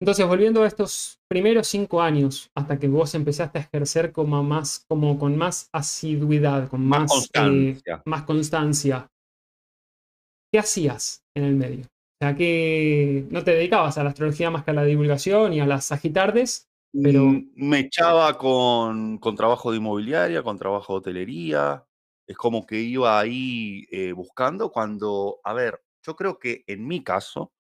[SPEAKER 1] entonces, volviendo a estos primeros 5 años, hasta que vos empezaste a ejercer como con más asiduidad, con
[SPEAKER 2] Más constancia.
[SPEAKER 1] más constancia, ¿qué hacías en el medio? O sea, que no te dedicabas a la astrología más que a la divulgación y a las sagitardes, pero.
[SPEAKER 2] Me echaba con trabajo de inmobiliaria, con trabajo de hotelería. Es como que iba ahí buscando cuando, a ver, yo creo que en mi caso,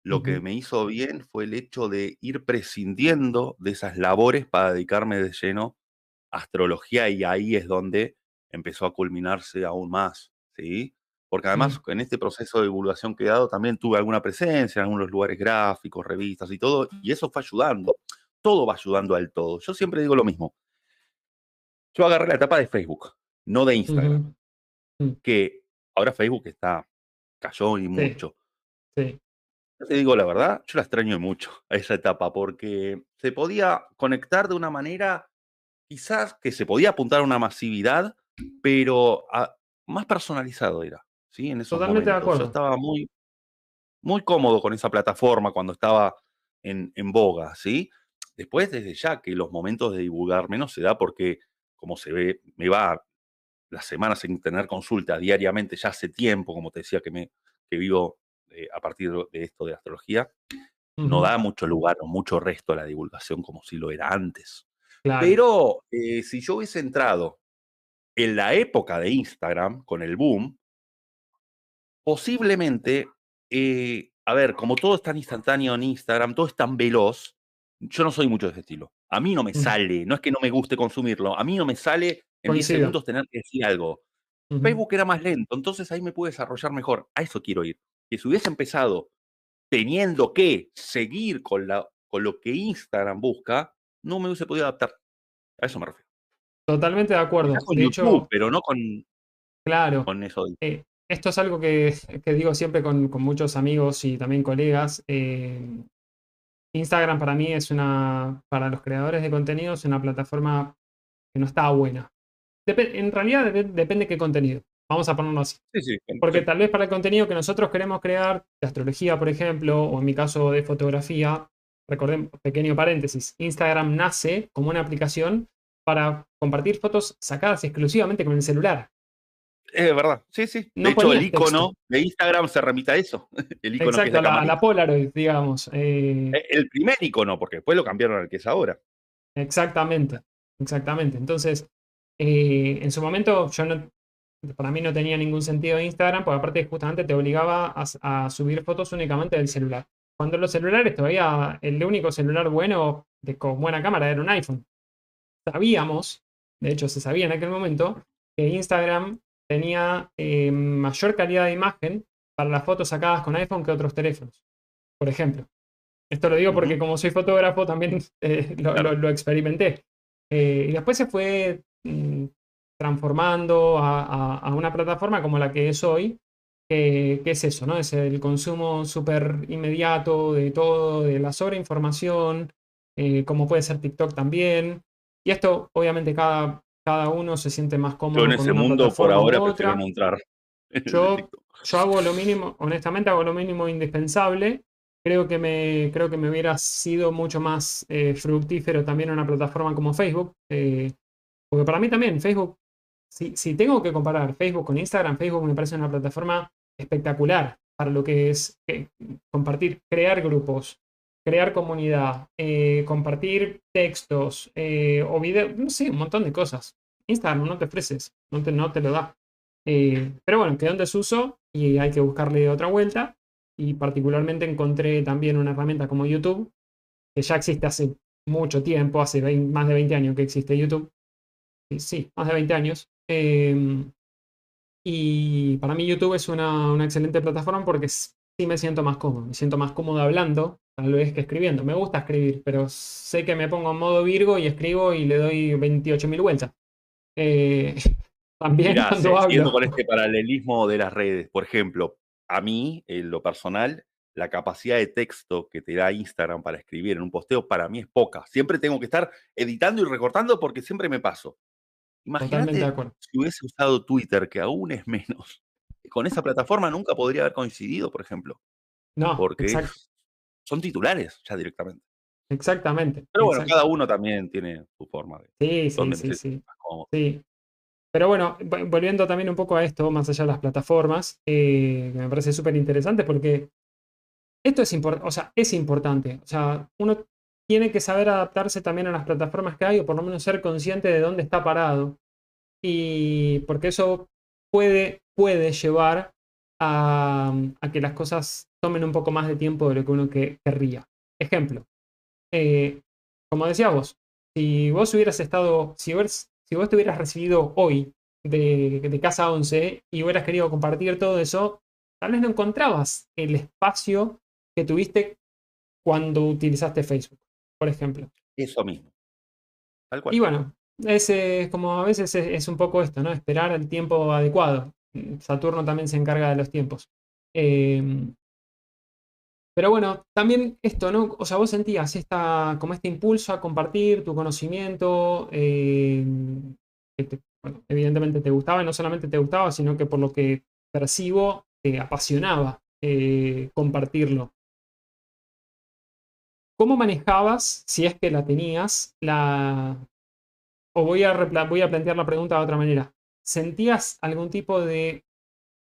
[SPEAKER 2] lo que
[SPEAKER 1] Ujú,
[SPEAKER 2] me hizo bien fue el hecho de ir prescindiendo de esas labores para dedicarme de lleno a astrología, y ahí es donde empezó a culminarse aún más, ¿sí? Porque además,
[SPEAKER 1] mm,
[SPEAKER 2] en este proceso de divulgación que he dado, también tuve alguna presencia en algunos lugares gráficos, revistas y todo, y eso fue ayudando. Todo va ayudando al todo. Yo siempre digo lo mismo. Yo agarré la etapa de Facebook, no de Instagram,
[SPEAKER 1] ujú, mm,
[SPEAKER 2] que ahora Facebook cayó y
[SPEAKER 1] sí,
[SPEAKER 2] mucho.
[SPEAKER 1] sí.
[SPEAKER 2] Yo te digo la verdad, yo la extraño mucho a esa etapa, porque se podía conectar de una manera, quizás que se podía apuntar a una masividad, pero más personalizado era, ¿sí? En esos
[SPEAKER 1] Totalmente de
[SPEAKER 2] momentos. Yo
[SPEAKER 1] acuerdo.
[SPEAKER 2] estaba muy, muy cómodo con esa plataforma cuando estaba en boga, ¿sí? Después, desde ya que los momentos de divulgar menos se da porque, como se ve, me va las semanas sin tener consulta diariamente ya hace tiempo, como te decía, que vivo a partir de esto de astrología, no
[SPEAKER 1] Ujú,
[SPEAKER 2] da mucho lugar o mucho resto a la divulgación como si lo era antes.
[SPEAKER 1] claro.
[SPEAKER 2] Pero si yo hubiese entrado en la época de Instagram, con el boom, posiblemente, a ver, como todo es tan instantáneo en Instagram, todo es tan veloz, yo no soy mucho de ese estilo. A mí no me
[SPEAKER 1] Mm,
[SPEAKER 2] sale, no es que no me guste consumirlo, a mí no me sale en 10
[SPEAKER 1] coincido.
[SPEAKER 2] segundos tener que decir algo.
[SPEAKER 1] Ujú,
[SPEAKER 2] Facebook era más lento, entonces ahí me pude desarrollar mejor. A eso quiero ir. Que si hubiese empezado teniendo que seguir con lo que Instagram busca, no me hubiese podido adaptar. A eso me refiero.
[SPEAKER 1] totalmente de
[SPEAKER 2] Quizás
[SPEAKER 1] acuerdo.
[SPEAKER 2] con
[SPEAKER 1] De
[SPEAKER 2] YouTube,
[SPEAKER 1] hecho,
[SPEAKER 2] pero no
[SPEAKER 1] claro,
[SPEAKER 2] con eso.
[SPEAKER 1] esto es algo que digo siempre con muchos amigos y también colegas. Instagram para mí para los creadores de contenido es una plataforma que no está buena. En realidad depende qué contenido. Vamos a ponerlo así.
[SPEAKER 2] Sí, sí,
[SPEAKER 1] Porque
[SPEAKER 2] sí.
[SPEAKER 1] tal vez para el contenido que nosotros queremos crear, de astrología, por ejemplo, o en mi caso de fotografía, recordemos, pequeño paréntesis, Instagram nace como una aplicación para compartir fotos sacadas exclusivamente con el celular.
[SPEAKER 2] Es verdad, sí, sí. De
[SPEAKER 1] No
[SPEAKER 2] hecho, el
[SPEAKER 1] ponías texto.
[SPEAKER 2] icono de Instagram se remite a eso. El icono que es
[SPEAKER 1] Exacto,
[SPEAKER 2] la
[SPEAKER 1] a la
[SPEAKER 2] camarita.
[SPEAKER 1] Polaroid, digamos.
[SPEAKER 2] El primer icono, porque después lo cambiaron al que es ahora.
[SPEAKER 1] Exactamente, exactamente. Entonces, en su momento para mí no tenía ningún sentido Instagram, porque aparte justamente te obligaba a subir fotos únicamente del celular. Cuando los celulares todavía, el único celular bueno, con buena cámara, era un iPhone. Sabíamos, de hecho se sabía en aquel momento, que Instagram tenía mayor calidad de imagen para las fotos sacadas con iPhone que otros teléfonos, por ejemplo. Esto lo digo porque
[SPEAKER 2] Ujú,
[SPEAKER 1] como soy fotógrafo también
[SPEAKER 2] claro.
[SPEAKER 1] lo experimenté. Y después se fue transformando a una plataforma como la que es hoy, que es eso, ¿no? Es el consumo súper inmediato de todo, de la sobreinformación, como puede ser TikTok también. Y esto, obviamente, cada uno se siente más
[SPEAKER 2] Yo en
[SPEAKER 1] cómodo con
[SPEAKER 2] ese
[SPEAKER 1] una
[SPEAKER 2] mundo, por
[SPEAKER 1] plataforma u
[SPEAKER 2] ahora, prefiero
[SPEAKER 1] otra.
[SPEAKER 2] no entrar en el de
[SPEAKER 1] Yo,
[SPEAKER 2] TikTok.
[SPEAKER 1] yo hago lo mínimo, honestamente hago lo mínimo indispensable. Creo que me hubiera sido mucho más fructífero también una plataforma como Facebook. Porque para mí también Facebook, si tengo que comparar Facebook con Instagram, Facebook me parece una plataforma espectacular para lo que es compartir, crear grupos, crear comunidad, compartir textos o videos, no sé, un montón de cosas. Instagram no te ofreces, no te lo da. Pero bueno, quedó en desuso y hay que buscarle otra vuelta. Y particularmente encontré también una herramienta como YouTube, que ya existe hace mucho tiempo, hace más de 20 años que existe YouTube. Sí, más de 20 años. Y para mí YouTube es una excelente plataforma porque sí me siento más cómodo. Me siento más cómodo hablando, tal vez que escribiendo. Me gusta escribir, pero sé que me pongo en modo Virgo y escribo y le doy 28.000 vueltas. Eh, también
[SPEAKER 2] Mira,
[SPEAKER 1] cuando
[SPEAKER 2] siguiendo
[SPEAKER 1] hablo.
[SPEAKER 2] con este paralelismo de las redes, por ejemplo, a mí, en lo personal, la capacidad de texto que te da Instagram para escribir en un posteo, para mí es poca. Siempre tengo que estar editando y recortando porque siempre me paso.
[SPEAKER 1] Totalmente de
[SPEAKER 2] Imagínate
[SPEAKER 1] acuerdo.
[SPEAKER 2] si hubiese usado Twitter, que aún es menos. Con esa plataforma nunca podría haber coincidido, por ejemplo,
[SPEAKER 1] No,
[SPEAKER 2] porque son titulares ya directamente.
[SPEAKER 1] exactamente,
[SPEAKER 2] Pero bueno, cada
[SPEAKER 1] exacto.
[SPEAKER 2] uno también tiene su forma de
[SPEAKER 1] Sí, sí,
[SPEAKER 2] donde me
[SPEAKER 1] sí,
[SPEAKER 2] siento
[SPEAKER 1] sí.
[SPEAKER 2] más cómodo.
[SPEAKER 1] Sí. Pero bueno, volviendo también un poco a esto, más allá de las plataformas, que me parece súper interesante porque esto es importante, o sea, es importante. O sea, uno tiene que saber adaptarse también a las plataformas que hay o por lo menos ser consciente de dónde está parado. Y porque eso puede llevar a que las cosas tomen un poco más de tiempo de lo que uno querría. Ejemplo, eh, como decías vos, si vos hubieras estado, si vos te hubieras recibido hoy de Casa 11 y hubieras querido compartir todo eso, tal vez no encontrabas el espacio que tuviste cuando utilizaste Facebook, por ejemplo.
[SPEAKER 2] Eso mismo, tal
[SPEAKER 1] Y
[SPEAKER 2] cual.
[SPEAKER 1] bueno, es como a veces es un poco esto, ¿no? Esperar el tiempo adecuado. Saturno también se encarga de los tiempos. Eh, pero bueno, también esto, ¿no? O sea, vos sentías como este impulso a compartir tu conocimiento, bueno, evidentemente te gustaba, y no solamente te gustaba, sino que por lo que percibo, te apasionaba compartirlo. ¿Cómo manejabas, si es que la tenías, o voy a plantear la pregunta de otra manera? ¿Sentías algún tipo de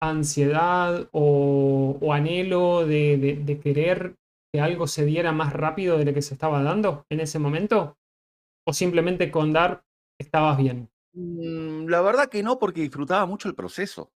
[SPEAKER 1] ansiedad o anhelo de querer que algo se diera más rápido de lo que se estaba dando en ese momento? ¿O simplemente con dar estabas bien?
[SPEAKER 2] La verdad que no, porque disfrutaba mucho el proceso.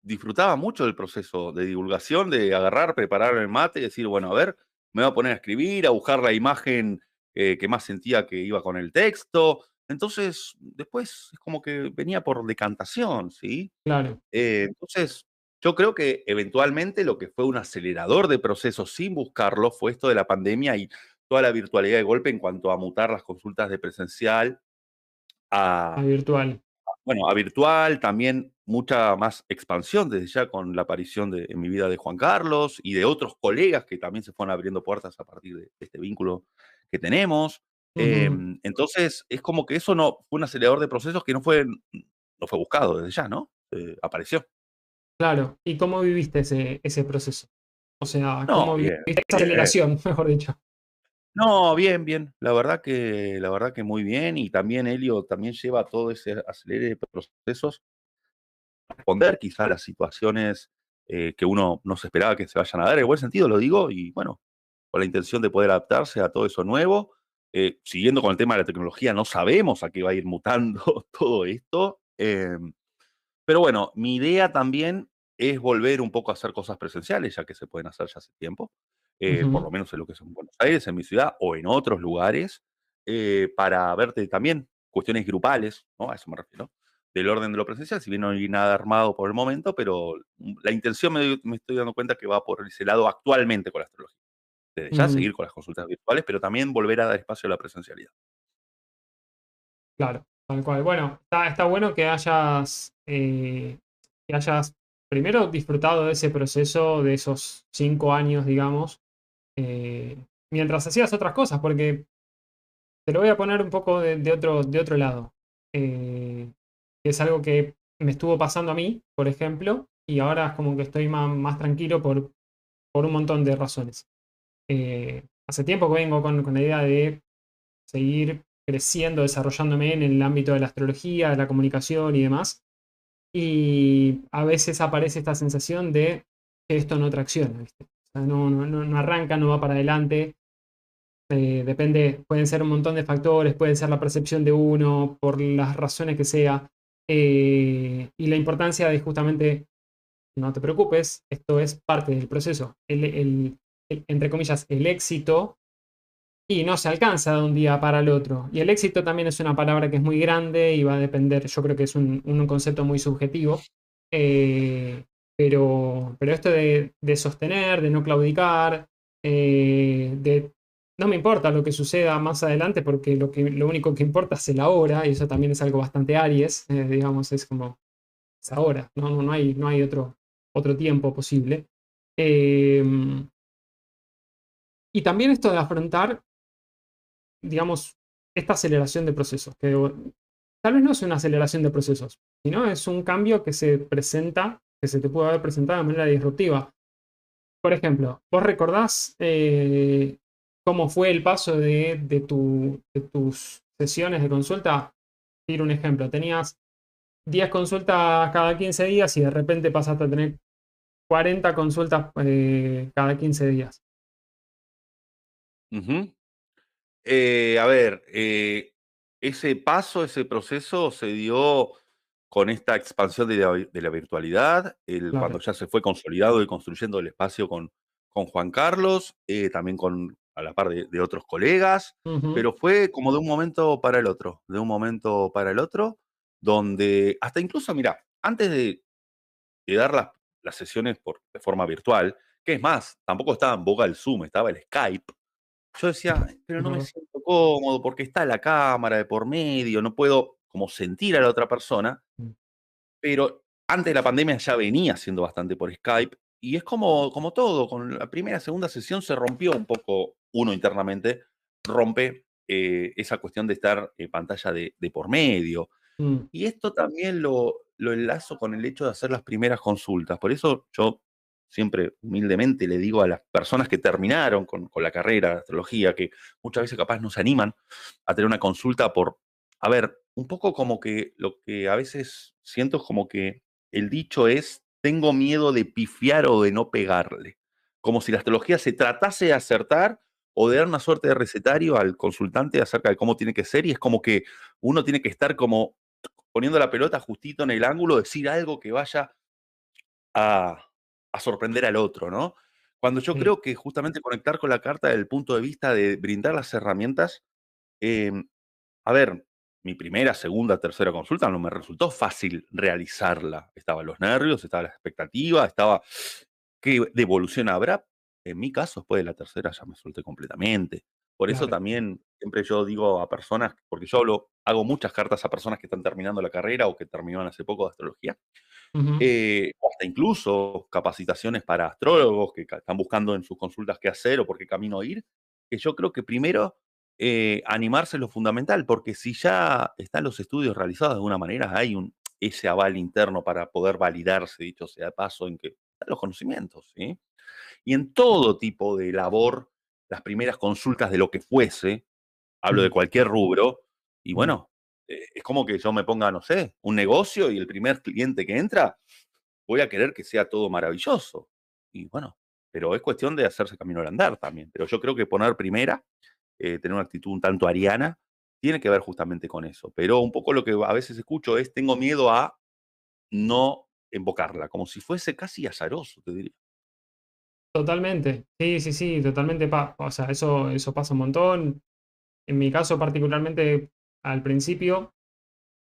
[SPEAKER 2] Disfrutaba mucho del proceso de divulgación, de agarrar, preparar el mate y decir, bueno, a ver, me voy a poner a escribir, a buscar la imagen que más sentía que iba con el texto. Entonces, después es como que venía por decantación, ¿sí?
[SPEAKER 1] Claro,
[SPEAKER 2] Entonces, yo creo que eventualmente lo que fue un acelerador de procesos sin buscarlo fue esto de la pandemia y toda la virtualidad de golpe en cuanto a mutar las consultas de presencial
[SPEAKER 1] a
[SPEAKER 2] a,
[SPEAKER 1] virtual.
[SPEAKER 2] bueno, a virtual, también mucha más expansión desde ya con la aparición en mi vida de Juan Carlos y de otros colegas que también se fueron abriendo puertas a partir de este vínculo que tenemos.
[SPEAKER 1] Ujú,
[SPEAKER 2] Entonces, es como que eso no fue un acelerador de procesos que no fue buscado desde ya, ¿no? Apareció.
[SPEAKER 1] claro. ¿Y cómo viviste ese proceso? O sea, ¿cómo
[SPEAKER 2] No,
[SPEAKER 1] viviste
[SPEAKER 2] bien,
[SPEAKER 1] esa
[SPEAKER 2] bien.
[SPEAKER 1] aceleración, mejor dicho?
[SPEAKER 2] No, bien, bien. La verdad que muy bien. Y también Helio también lleva todo ese acelere de procesos responder quizá a las situaciones que uno no se esperaba que se vayan a dar, en buen sentido lo digo, y bueno, con la intención de poder adaptarse a todo eso nuevo. Siguiendo con el tema de la tecnología, no sabemos a qué va a ir mutando todo esto. Pero bueno, mi idea también es volver un poco a hacer cosas presenciales, ya que se pueden hacer ya hace tiempo, por
[SPEAKER 1] Ujú,
[SPEAKER 2] lo menos en lo que es en Buenos Aires, en mi ciudad o en otros lugares, para verte también cuestiones grupales, ¿no? A eso me refiero, del orden de lo presencial, si bien no hay nada armado por el momento, pero la intención me estoy dando cuenta que va por ese lado actualmente con la astrología. Desde ya
[SPEAKER 1] ujú,
[SPEAKER 2] seguir con las consultas virtuales, pero también volver a dar espacio a la presencialidad.
[SPEAKER 1] claro, tal cual. Bueno, está bueno que hayas primero disfrutado de ese proceso, de esos 5 años, digamos, eh, mientras hacías otras cosas, porque te lo voy a poner un poco de otro lado. Que es algo que me estuvo pasando a mí, por ejemplo, y ahora es como que estoy más tranquilo por un montón de razones. Hace tiempo que vengo con la idea de seguir creciendo, desarrollándome en el ámbito de la astrología, de la comunicación y demás. Y a veces aparece esta sensación de que esto no tracciona, ¿viste? O sea, no arranca, no va para adelante. Depende, pueden ser un montón de factores, puede ser la percepción de uno, por las razones que sea. Y la importancia de justamente, no te preocupes, esto es parte del proceso. Entre comillas, el éxito y no se alcanza de un día para el otro. Y el éxito también es una palabra que es muy grande y va a depender, yo creo que es un concepto muy subjetivo. Eh, pero esto de sostener, de no claudicar, de no me importa lo que suceda más adelante porque lo único que importa es el ahora y eso también es algo bastante Aries, digamos, es como es ahora, no hay otro tiempo posible. Eh, y también esto de afrontar digamos, esta aceleración de procesos, que tal vez no es una aceleración de procesos, sino es un cambio que se presenta, que se te puede haber presentado de manera disruptiva. Por ejemplo, ¿vos recordás cómo fue el paso de tus sesiones de consulta? Tiro un ejemplo, tenías 10 consultas cada 15 días y de repente pasaste a tener 40 consultas cada 15 días.
[SPEAKER 2] Ujú. A ver, ese paso, ese proceso se dio con esta expansión de la virtualidad, cuando
[SPEAKER 1] Claro.
[SPEAKER 2] ya se fue consolidado y construyendo el espacio con Juan Carlos, también a la par de otros colegas,
[SPEAKER 1] Ujú,
[SPEAKER 2] pero fue como de un momento para el otro, de un momento para el otro, donde hasta incluso, mira, antes de dar las sesiones de forma virtual, que es más, tampoco estaba en boga el Zoom, estaba el Skype. Yo decía: "Pero
[SPEAKER 1] es
[SPEAKER 2] no me
[SPEAKER 1] verdad.
[SPEAKER 2] siento cómodo porque está la cámara de por medio, no puedo como sentir a la otra persona",
[SPEAKER 1] Mm,
[SPEAKER 2] pero antes de la pandemia ya venía haciendo bastante por Skype, y es como todo, con la primera, segunda sesión se rompió un poco uno internamente, rompe, esa cuestión de estar, pantalla de por medio.
[SPEAKER 1] mm,
[SPEAKER 2] Y esto también lo enlazo con el hecho de hacer las primeras consultas. Por eso yo siempre humildemente le digo a las personas que terminaron con la carrera de astrología, que muchas veces capaz no se animan a tener una consulta a ver, un poco como que lo que a veces siento es como que el dicho es, tengo miedo de pifiar o de no pegarle. Como si la astrología se tratase de acertar o de dar una suerte de recetario al consultante acerca de cómo tiene que ser, y es como que uno tiene que estar como poniendo la pelota justito en el ángulo, decir algo que vaya a, a sorprender al otro, ¿no? Cuando yo
[SPEAKER 1] sí,
[SPEAKER 2] creo que justamente conectar con la carta desde el punto de vista de brindar las herramientas, eh, a ver, mi primera, segunda, tercera consulta no me resultó fácil realizarla. Estaban los nervios, estaba la expectativa, estaba qué devolución habrá. En mi caso, después de la tercera ya me solté completamente. Por eso
[SPEAKER 1] claro.
[SPEAKER 2] también siempre yo digo a personas, porque yo hago muchas cartas a personas que están terminando la carrera o que terminaron hace poco de astrología,
[SPEAKER 1] Ujú,
[SPEAKER 2] o hasta incluso capacitaciones para astrólogos que están buscando en sus consultas qué hacer o por qué camino ir, que yo creo que primero animarse es lo fundamental, porque si ya están los estudios realizados de alguna manera, hay ese aval interno para poder validarse, dicho sea de paso, en que están los conocimientos, ¿sí? Y en todo tipo de labor las primeras consultas de lo que fuese, hablo de
[SPEAKER 1] Mm,
[SPEAKER 2] cualquier rubro, y
[SPEAKER 1] mm.
[SPEAKER 2] bueno, es como que yo me ponga, no sé, un negocio y el primer cliente que entra, voy a querer que sea todo maravilloso. Y bueno, pero es cuestión de hacerse camino al andar también. Pero yo creo que poner primera, tener una actitud un tanto ariana, tiene que ver justamente con eso. Pero un poco lo que a veces escucho es, tengo miedo a no invocarla, como si fuese casi azaroso, te diría.
[SPEAKER 1] Totalmente. Sí, sí, sí, totalmente. O sea, eso pasa un montón. En mi caso, particularmente al principio,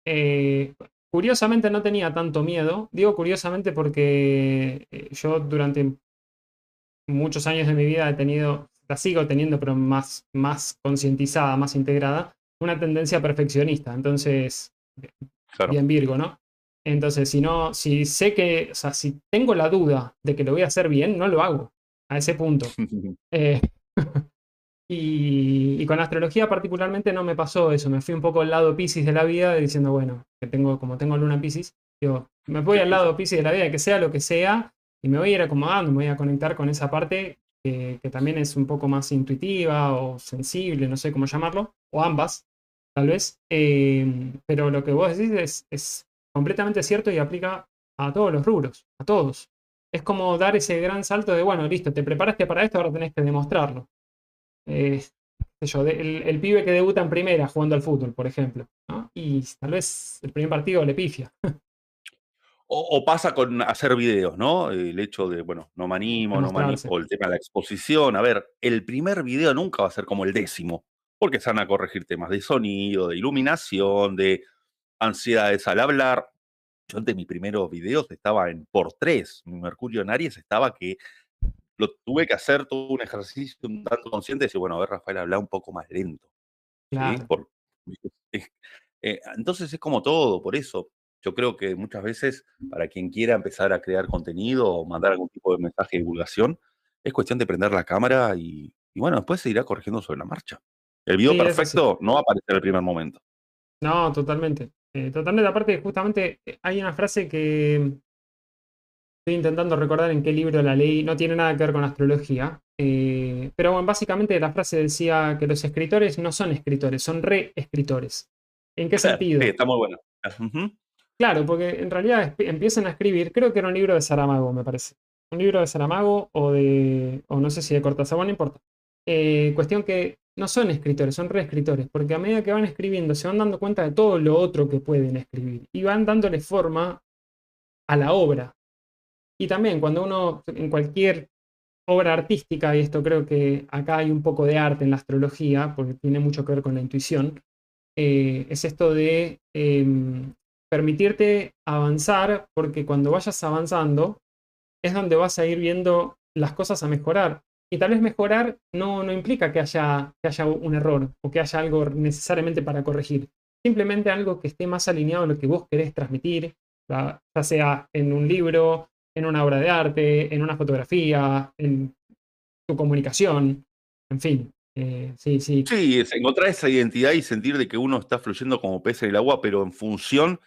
[SPEAKER 1] eh, curiosamente no tenía tanto miedo. Digo curiosamente porque yo durante muchos años de mi vida he tenido, la sigo teniendo, pero más concientizada, más integrada, una tendencia perfeccionista. Entonces,
[SPEAKER 2] Claro.
[SPEAKER 1] bien Virgo, ¿no? Entonces, si no, si sé que, o sea, si tengo la duda de que lo voy a hacer bien, no lo hago a ese punto. Eh, y con la astrología particularmente no me pasó eso, me fui un poco al lado Piscis de la vida, diciendo, bueno, que tengo, como tengo luna en Piscis, digo, me voy
[SPEAKER 2] Sí,
[SPEAKER 1] al
[SPEAKER 2] sí, sí.
[SPEAKER 1] lado Piscis de la vida, que sea lo que sea, y me voy a ir acomodando, me voy a conectar con esa parte que también es un poco más intuitiva o sensible, no sé cómo llamarlo, o ambas, tal vez. Pero lo que vos decís es completamente cierto y aplica a todos los rubros, a todos. Es como dar ese gran salto de, bueno, listo, te preparaste para esto, ahora tenés que demostrarlo. Qué sé yo, el pibe que debuta en primera jugando al fútbol, por ejemplo, ¿no? Y tal vez el primer partido le pifia.
[SPEAKER 2] O pasa con hacer videos, ¿no? El hecho de, bueno, no me animo,
[SPEAKER 1] Demostrarse.
[SPEAKER 2] o el tema de la exposición. A ver, el primer video nunca va a ser como el décimo, porque se van a corregir temas de sonido, de iluminación, de ansiedades al hablar. Yo de mis primeros videos estaba en por tres. Mi Mercurio en Aries estaba que lo tuve que hacer todo un ejercicio un tanto consciente de decir, bueno, a ver, Rafael, habla un poco más lento, ¿sí?
[SPEAKER 1] Claro.
[SPEAKER 2] Entonces es como todo, por eso yo creo que muchas veces para quien quiera empezar a crear contenido o mandar algún tipo de mensaje de divulgación, es cuestión de prender la cámara y bueno, después se irá corrigiendo sobre la marcha. El video
[SPEAKER 1] Sí, es así.
[SPEAKER 2] perfecto no va a aparecer en el primer momento.
[SPEAKER 1] No, totalmente. Totalmente. Aparte, justamente hay una frase que estoy intentando recordar en qué libro la leí. No tiene nada que ver con astrología. Pero bueno, básicamente la frase decía que los escritores no son escritores, son reescritores. ¿En qué
[SPEAKER 2] Sí,
[SPEAKER 1] sentido?
[SPEAKER 2] está muy bueno. Ujú.
[SPEAKER 1] Claro, porque en realidad empiezan a escribir, creo que era un libro de Saramago, me parece. Un libro de Saramago o no sé si de Cortázar, bueno, no importa. Cuestión que no son escritores, son reescritores, porque a medida que van escribiendo se van dando cuenta de todo lo otro que pueden escribir y van dándole forma a la obra. Y también cuando uno, en cualquier obra artística, y esto creo que acá hay un poco de arte en la astrología, porque tiene mucho que ver con la intuición, es esto de permitirte avanzar, porque cuando vayas avanzando es donde vas a ir viendo las cosas a mejorar. Y tal vez mejorar no implica que haya un error o que haya algo necesariamente para corregir. Simplemente algo que esté más alineado a lo que vos querés transmitir, ya sea en un libro, en una obra de arte, en una fotografía, en tu comunicación, en fin. Sí, sí,
[SPEAKER 2] Sí, es encontrar esa identidad y sentir de que uno está fluyendo como pez en el agua, pero en función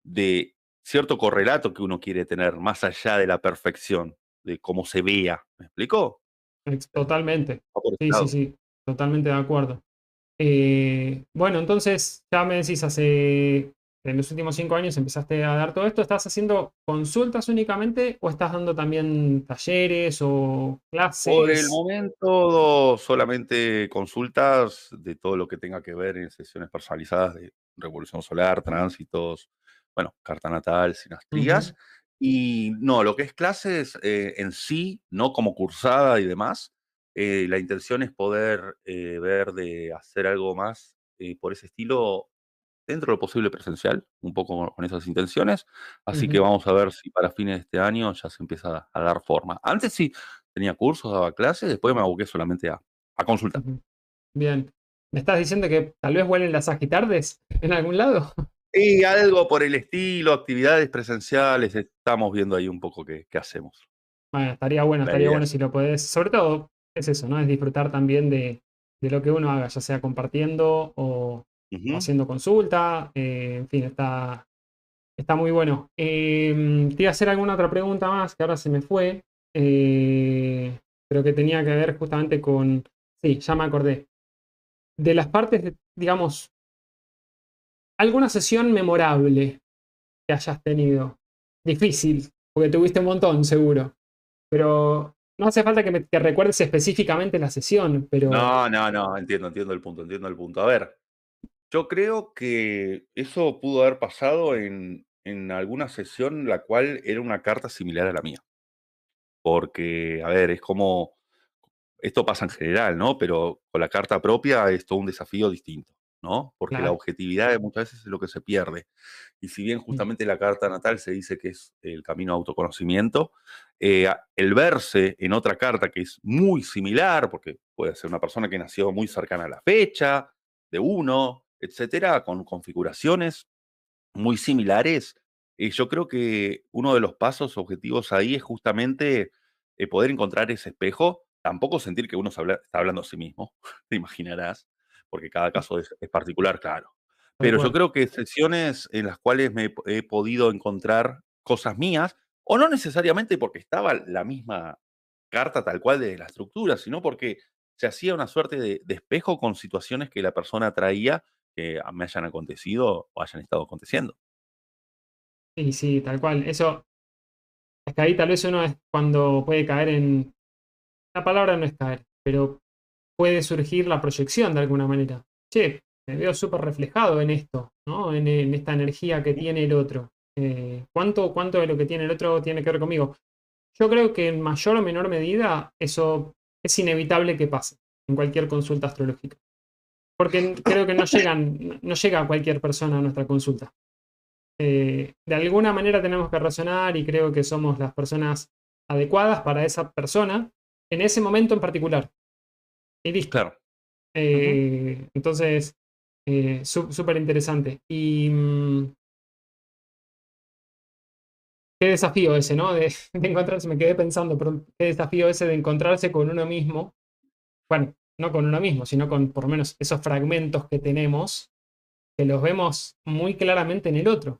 [SPEAKER 2] de cierto correlato que uno quiere tener, más allá de la perfección, de cómo se vea. ¿Me explico?
[SPEAKER 1] totalmente.
[SPEAKER 2] Va por ese
[SPEAKER 1] Sí, sí,
[SPEAKER 2] lado.
[SPEAKER 1] sí, totalmente de acuerdo. Bueno, entonces ya me decís, en los últimos 5 años empezaste a dar todo esto. ¿Estás haciendo consultas únicamente o estás dando también talleres o
[SPEAKER 2] Por el
[SPEAKER 1] clases?
[SPEAKER 2] momento, solamente consultas de todo lo que tenga que ver en sesiones personalizadas de revolución solar, tránsitos, bueno, carta natal, sinastrías.
[SPEAKER 1] Ujú,
[SPEAKER 2] Y no, lo que es clases en sí, no como cursada y demás, la intención es poder ver de hacer algo más por ese estilo dentro de lo posible presencial, un poco con esas intenciones. Así que
[SPEAKER 1] ujú,
[SPEAKER 2] vamos a ver si para fines de este año ya se empieza a dar forma. Antes sí, tenía cursos, daba clases, después me aboqué solamente a consultar.
[SPEAKER 1] ujú. Bien. ¿Me estás diciendo que tal vez vuelen las agitardes en algún lado?
[SPEAKER 2] Y algo por el estilo, actividades presenciales, estamos viendo ahí un poco qué hacemos.
[SPEAKER 1] Bueno,
[SPEAKER 2] La
[SPEAKER 1] estaría
[SPEAKER 2] idea
[SPEAKER 1] bueno
[SPEAKER 2] es
[SPEAKER 1] si lo podés. Sobre todo es eso, ¿no? Es disfrutar también de lo que uno haga, ya sea compartiendo o
[SPEAKER 2] ujú.
[SPEAKER 1] haciendo consulta. En fin, está muy bueno. Te iba a hacer alguna otra pregunta más que ahora se me fue. Pero que tenía que ver justamente Sí, ya me acordé. De las partes, digamos, alguna sesión memorable que hayas tenido. Difícil, porque tuviste un montón, seguro. Pero no hace falta que recuerdes específicamente la sesión, pero
[SPEAKER 2] No, no, no, entiendo el punto, entiendo el punto. A ver, yo creo que eso pudo haber pasado en alguna sesión la cual era una carta similar a la mía. Porque, a ver, es como, esto pasa en general, ¿no? Pero con la carta propia es todo un desafío distinto, ¿no? Porque la
[SPEAKER 1] claro.
[SPEAKER 2] objetividad muchas veces es lo que se pierde. Y si bien
[SPEAKER 1] Mm,
[SPEAKER 2] justamente la carta natal se dice que es el camino a autoconocimiento, el verse en otra carta que es muy similar, porque puede ser una persona que nació muy cercana a la fecha de uno, etcétera, con configuraciones muy similares, yo creo que uno de los pasos objetivos ahí es justamente poder encontrar ese espejo, tampoco sentir que uno está hablando a sí mismo, te imaginarás, porque cada caso es particular, claro.
[SPEAKER 1] tal
[SPEAKER 2] Pero yo
[SPEAKER 1] cual.
[SPEAKER 2] creo que sesiones en las cuales he podido encontrar cosas mías, o no necesariamente porque estaba la misma carta tal cual de la estructura, sino porque se hacía una suerte de espejo con situaciones que la persona traía que me hayan acontecido o hayan estado aconteciendo.
[SPEAKER 1] Y sí, tal cual. Eso, es que ahí tal vez uno es cuando puede caer en. La palabra no es caer, pero puede surgir la proyección de alguna manera. Che, me veo súper reflejado en esto, ¿no? En esta energía que
[SPEAKER 2] Ujú.
[SPEAKER 1] tiene el otro. ¿Cuánto de lo que tiene el otro tiene que ver conmigo? Yo creo que en mayor o menor medida eso es inevitable que pase en cualquier consulta astrológica. Porque creo que no llega a cualquier persona a nuestra consulta. De alguna manera tenemos que razonar y creo que somos las personas adecuadas para esa persona en ese momento en particular. Y listo.
[SPEAKER 2] Claro. Ujú.
[SPEAKER 1] Entonces, súper interesante. Y qué desafío ese, ¿no? De encontrarse, me quedé pensando, pero qué desafío ese de encontrarse con uno mismo. Bueno, no con uno mismo, sino con por lo menos esos fragmentos que tenemos, que los vemos muy claramente en el otro.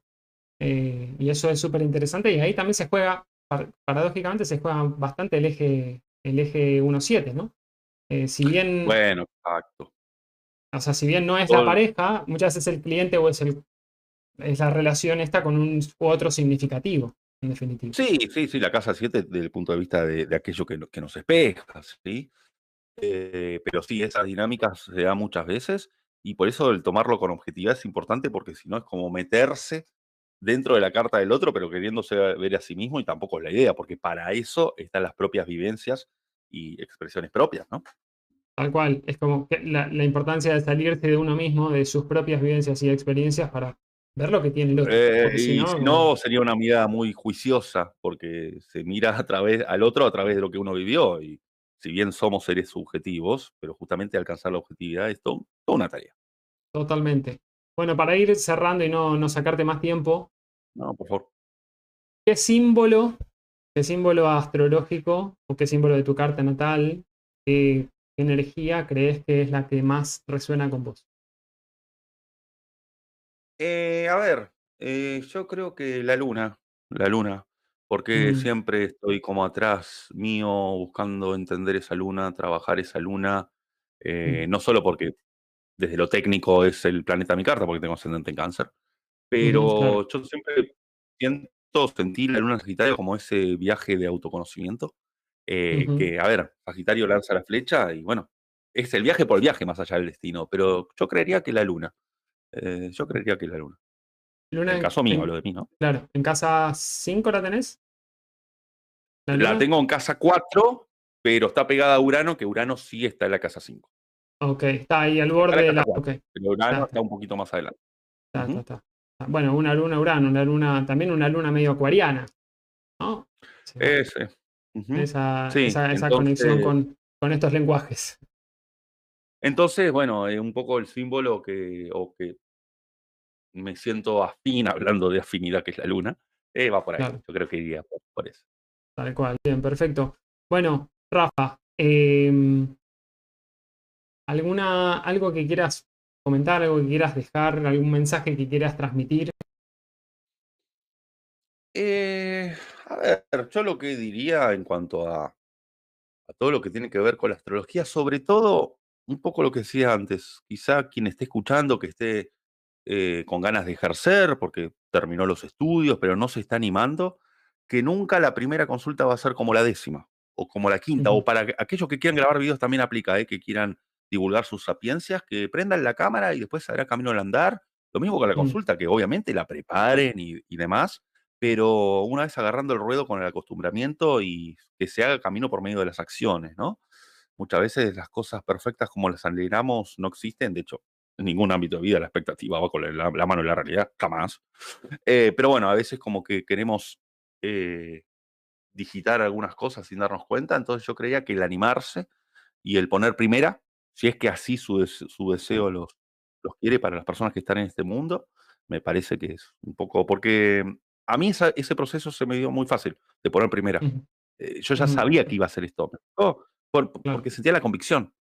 [SPEAKER 1] Y eso es súper interesante. Y ahí también se juega, paradójicamente, se juega bastante el eje 1-7, ¿no? Si bien,
[SPEAKER 2] Bueno, exacto.
[SPEAKER 1] o sea, si bien no es la
[SPEAKER 2] Todo
[SPEAKER 1] pareja, muchas veces el cliente o es la relación esta con un u otro significativo, en definitiva.
[SPEAKER 2] sí, sí, sí, la casa 7 desde el punto de vista de aquello que nos espeja, ¿sí? Pero sí, esas dinámicas se dan muchas veces y por eso el tomarlo con objetividad es importante porque si no es como meterse dentro de la carta del otro, pero queriéndose ver a sí mismo y tampoco es la idea, porque para eso están las propias vivencias y expresiones propias, ¿no?
[SPEAKER 1] Tal cual, es como que la importancia de salirse de uno mismo, de sus propias vivencias y experiencias para ver lo que tiene el otro. Porque si
[SPEAKER 2] Y si
[SPEAKER 1] no,
[SPEAKER 2] no, sería una mirada muy juiciosa, porque se mira a través al otro a través de lo que uno vivió. Y si bien somos seres subjetivos, pero justamente alcanzar la objetividad es toda una tarea.
[SPEAKER 1] totalmente. Bueno, para ir cerrando y no sacarte más tiempo,
[SPEAKER 2] No, por favor.
[SPEAKER 1] ¿qué símbolo, qué símbolo astrológico o qué símbolo de tu carta natal, qué energía crees que es la que más resuena con vos?
[SPEAKER 2] A ver, yo creo que la luna, porque
[SPEAKER 1] Mm,
[SPEAKER 2] siempre estoy como atrás mío buscando entender esa luna, trabajar esa luna,
[SPEAKER 1] mm,
[SPEAKER 2] no solo porque desde lo técnico es el planeta de mi carta, porque tengo ascendente en cáncer,
[SPEAKER 1] ujú, claro.
[SPEAKER 2] pero yo siempre sentí la luna en Sagitario como ese viaje de autoconocimiento,
[SPEAKER 1] Ujú.
[SPEAKER 2] que, a ver, Sagitario lanza la flecha y bueno, es el viaje por el viaje más allá del destino, pero yo creería que la luna, yo creería que la luna. En
[SPEAKER 1] Luna
[SPEAKER 2] el caso mío, hablo de mí, ¿no?
[SPEAKER 1] claro, en casa 5 la tenés, la
[SPEAKER 2] La
[SPEAKER 1] luna.
[SPEAKER 2] tengo en casa 4, pero está pegada a Urano, que Urano sí está en la casa 5.
[SPEAKER 1] Ok, está ahí al
[SPEAKER 2] Está en
[SPEAKER 1] borde
[SPEAKER 2] la
[SPEAKER 1] de
[SPEAKER 2] casa
[SPEAKER 1] la.
[SPEAKER 2] 4,
[SPEAKER 1] Ok,
[SPEAKER 2] pero
[SPEAKER 1] está,
[SPEAKER 2] Urano está
[SPEAKER 1] está,
[SPEAKER 2] un poquito más adelante.
[SPEAKER 1] está, está,
[SPEAKER 2] Ujú.
[SPEAKER 1] está. Bueno, una luna Urano, una luna, también una luna medio acuariana, ¿no? Se va.
[SPEAKER 2] Ese. Ujú.
[SPEAKER 1] Esa,
[SPEAKER 2] Sí,
[SPEAKER 1] esa, esa conexión
[SPEAKER 2] entonces
[SPEAKER 1] con estos lenguajes.
[SPEAKER 2] bueno, un poco el símbolo que me siento afín, hablando de afinidad, que es la luna, va por ahí.
[SPEAKER 1] Claro,
[SPEAKER 2] Yo creo que iría por eso.
[SPEAKER 1] tal cual. Bien, perfecto. Bueno, Rafa, algo que quieras comentar, algo que quieras dejar, algún mensaje que quieras transmitir?
[SPEAKER 2] Eh, a ver, yo lo que diría en cuanto a a todo lo que tiene que ver con la astrología, sobre todo un poco lo que decía antes, quizá quien esté escuchando, que esté con ganas de ejercer, porque terminó los estudios, pero no se está animando, que nunca la primera consulta va a ser como la décima, o como la quinta,
[SPEAKER 1] Ujú,
[SPEAKER 2] o para aquellos que quieran grabar videos también aplica, que quieran divulgar sus sapiencias, que prendan la cámara y después se hará camino al andar. Lo mismo con la
[SPEAKER 1] mm,
[SPEAKER 2] consulta, que obviamente la preparen y demás, pero una vez agarrando el ruedo con el acostumbramiento y que se haga camino por medio de las acciones, ¿no? Muchas veces las cosas perfectas como las anhelamos no existen, de hecho, en ningún ámbito de vida la expectativa va con la mano de la realidad, jamás. Pero bueno, a veces como que queremos eh, digitar algunas cosas sin darnos cuenta, entonces yo creía que el animarse y el poner primera, si es que así su deseo los quiere para las personas que están en este mundo, me parece que es un poco, porque a mí ese proceso se me dio muy fácil de poner primera.
[SPEAKER 1] ujú,
[SPEAKER 2] Yo ya
[SPEAKER 1] ujú,
[SPEAKER 2] sabía que iba a hacer esto,
[SPEAKER 1] claro,
[SPEAKER 2] porque sentía la convicción.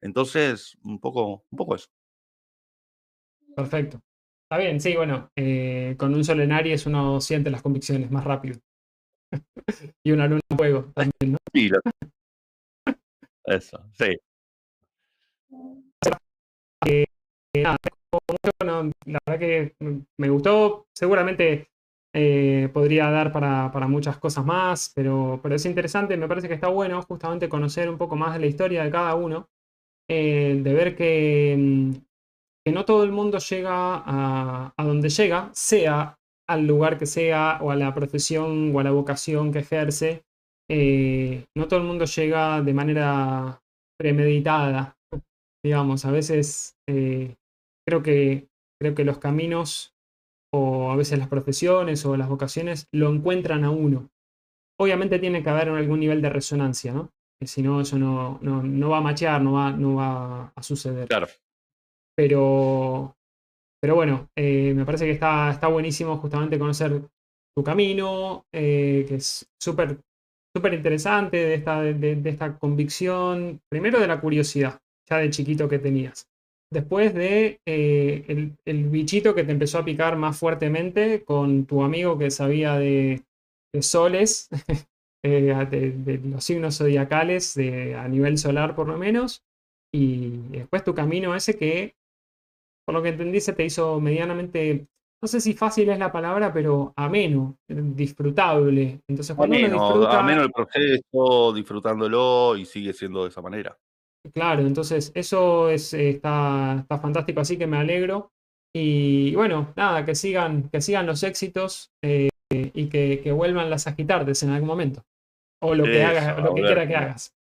[SPEAKER 2] Entonces, un poco eso.
[SPEAKER 1] perfecto. Está bien, sí, bueno, con un sol en Aries uno siente las convicciones más rápido. Y una luna en fuego también, ¿no?
[SPEAKER 2] Sí, eso, sí.
[SPEAKER 1] Nada, bueno, la verdad que me gustó. Seguramente podría dar para muchas cosas más, pero es interesante. Me parece que está bueno justamente conocer un poco más de la historia de cada uno, de ver que no todo el mundo llega a donde llega, sea al lugar que sea, o a la profesión o a la vocación que ejerce. No todo el mundo llega de manera premeditada, digamos. A veces creo que, creo que los caminos o a veces las profesiones o las vocaciones lo encuentran a uno. Obviamente tiene que haber algún nivel de resonancia, ¿no? Que si no, eso no va a machear, no va a suceder.
[SPEAKER 2] Claro.
[SPEAKER 1] Pero, pero bueno, me parece que está buenísimo justamente conocer tu camino, que es súper interesante de esta convicción, primero de la curiosidad, ya de chiquito que tenías. Después de el bichito que te empezó a picar más fuertemente con tu amigo que sabía de soles, de los signos zodiacales a nivel solar por lo menos, y después tu camino ese que por lo que entendí, se te hizo medianamente, no sé si fácil es la palabra, pero ameno, disfrutable. Entonces, cuando uno
[SPEAKER 2] Ameno
[SPEAKER 1] disfruta,
[SPEAKER 2] el proceso, disfrutándolo y sigue siendo de esa manera.
[SPEAKER 1] claro, entonces eso está fantástico, así que me alegro. Y bueno, nada, que sigan los éxitos y que vuelvan las Sagitartes en algún momento. O lo que
[SPEAKER 2] Eso,
[SPEAKER 1] hagas,
[SPEAKER 2] a
[SPEAKER 1] lo que
[SPEAKER 2] ver
[SPEAKER 1] quiera que
[SPEAKER 2] cómo.
[SPEAKER 1] hagas.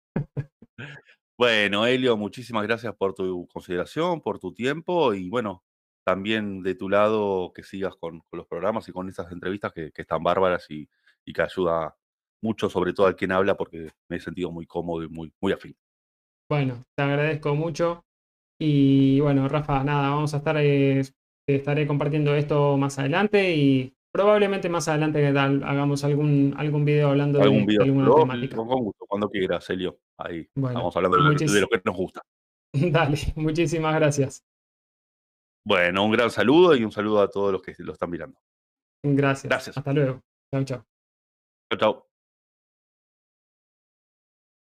[SPEAKER 2] Bueno, Elio, muchísimas gracias por tu consideración, por tu tiempo y bueno, también de tu lado que sigas con los programas y con estas entrevistas que están bárbaras y que ayuda mucho, sobre todo al quien habla, porque me he sentido muy cómodo y muy afín.
[SPEAKER 1] Bueno, te agradezco mucho. Y bueno, Rafa, nada, vamos a estar, te estaré compartiendo esto más adelante y probablemente más adelante que tal, hagamos algún video hablando
[SPEAKER 2] Algún
[SPEAKER 1] de
[SPEAKER 2] video
[SPEAKER 1] alguna temática.
[SPEAKER 2] astrológico, con gusto, cuando quieras, Elio. Ahí
[SPEAKER 1] Bueno,
[SPEAKER 2] estamos hablando de lo que nos gusta.
[SPEAKER 1] dale, muchísimas gracias.
[SPEAKER 2] Bueno, un gran saludo y un saludo a todos los que lo están mirando.
[SPEAKER 1] Gracias.
[SPEAKER 2] Gracias.
[SPEAKER 1] Hasta luego. Chao, chao.
[SPEAKER 2] Chao, chao.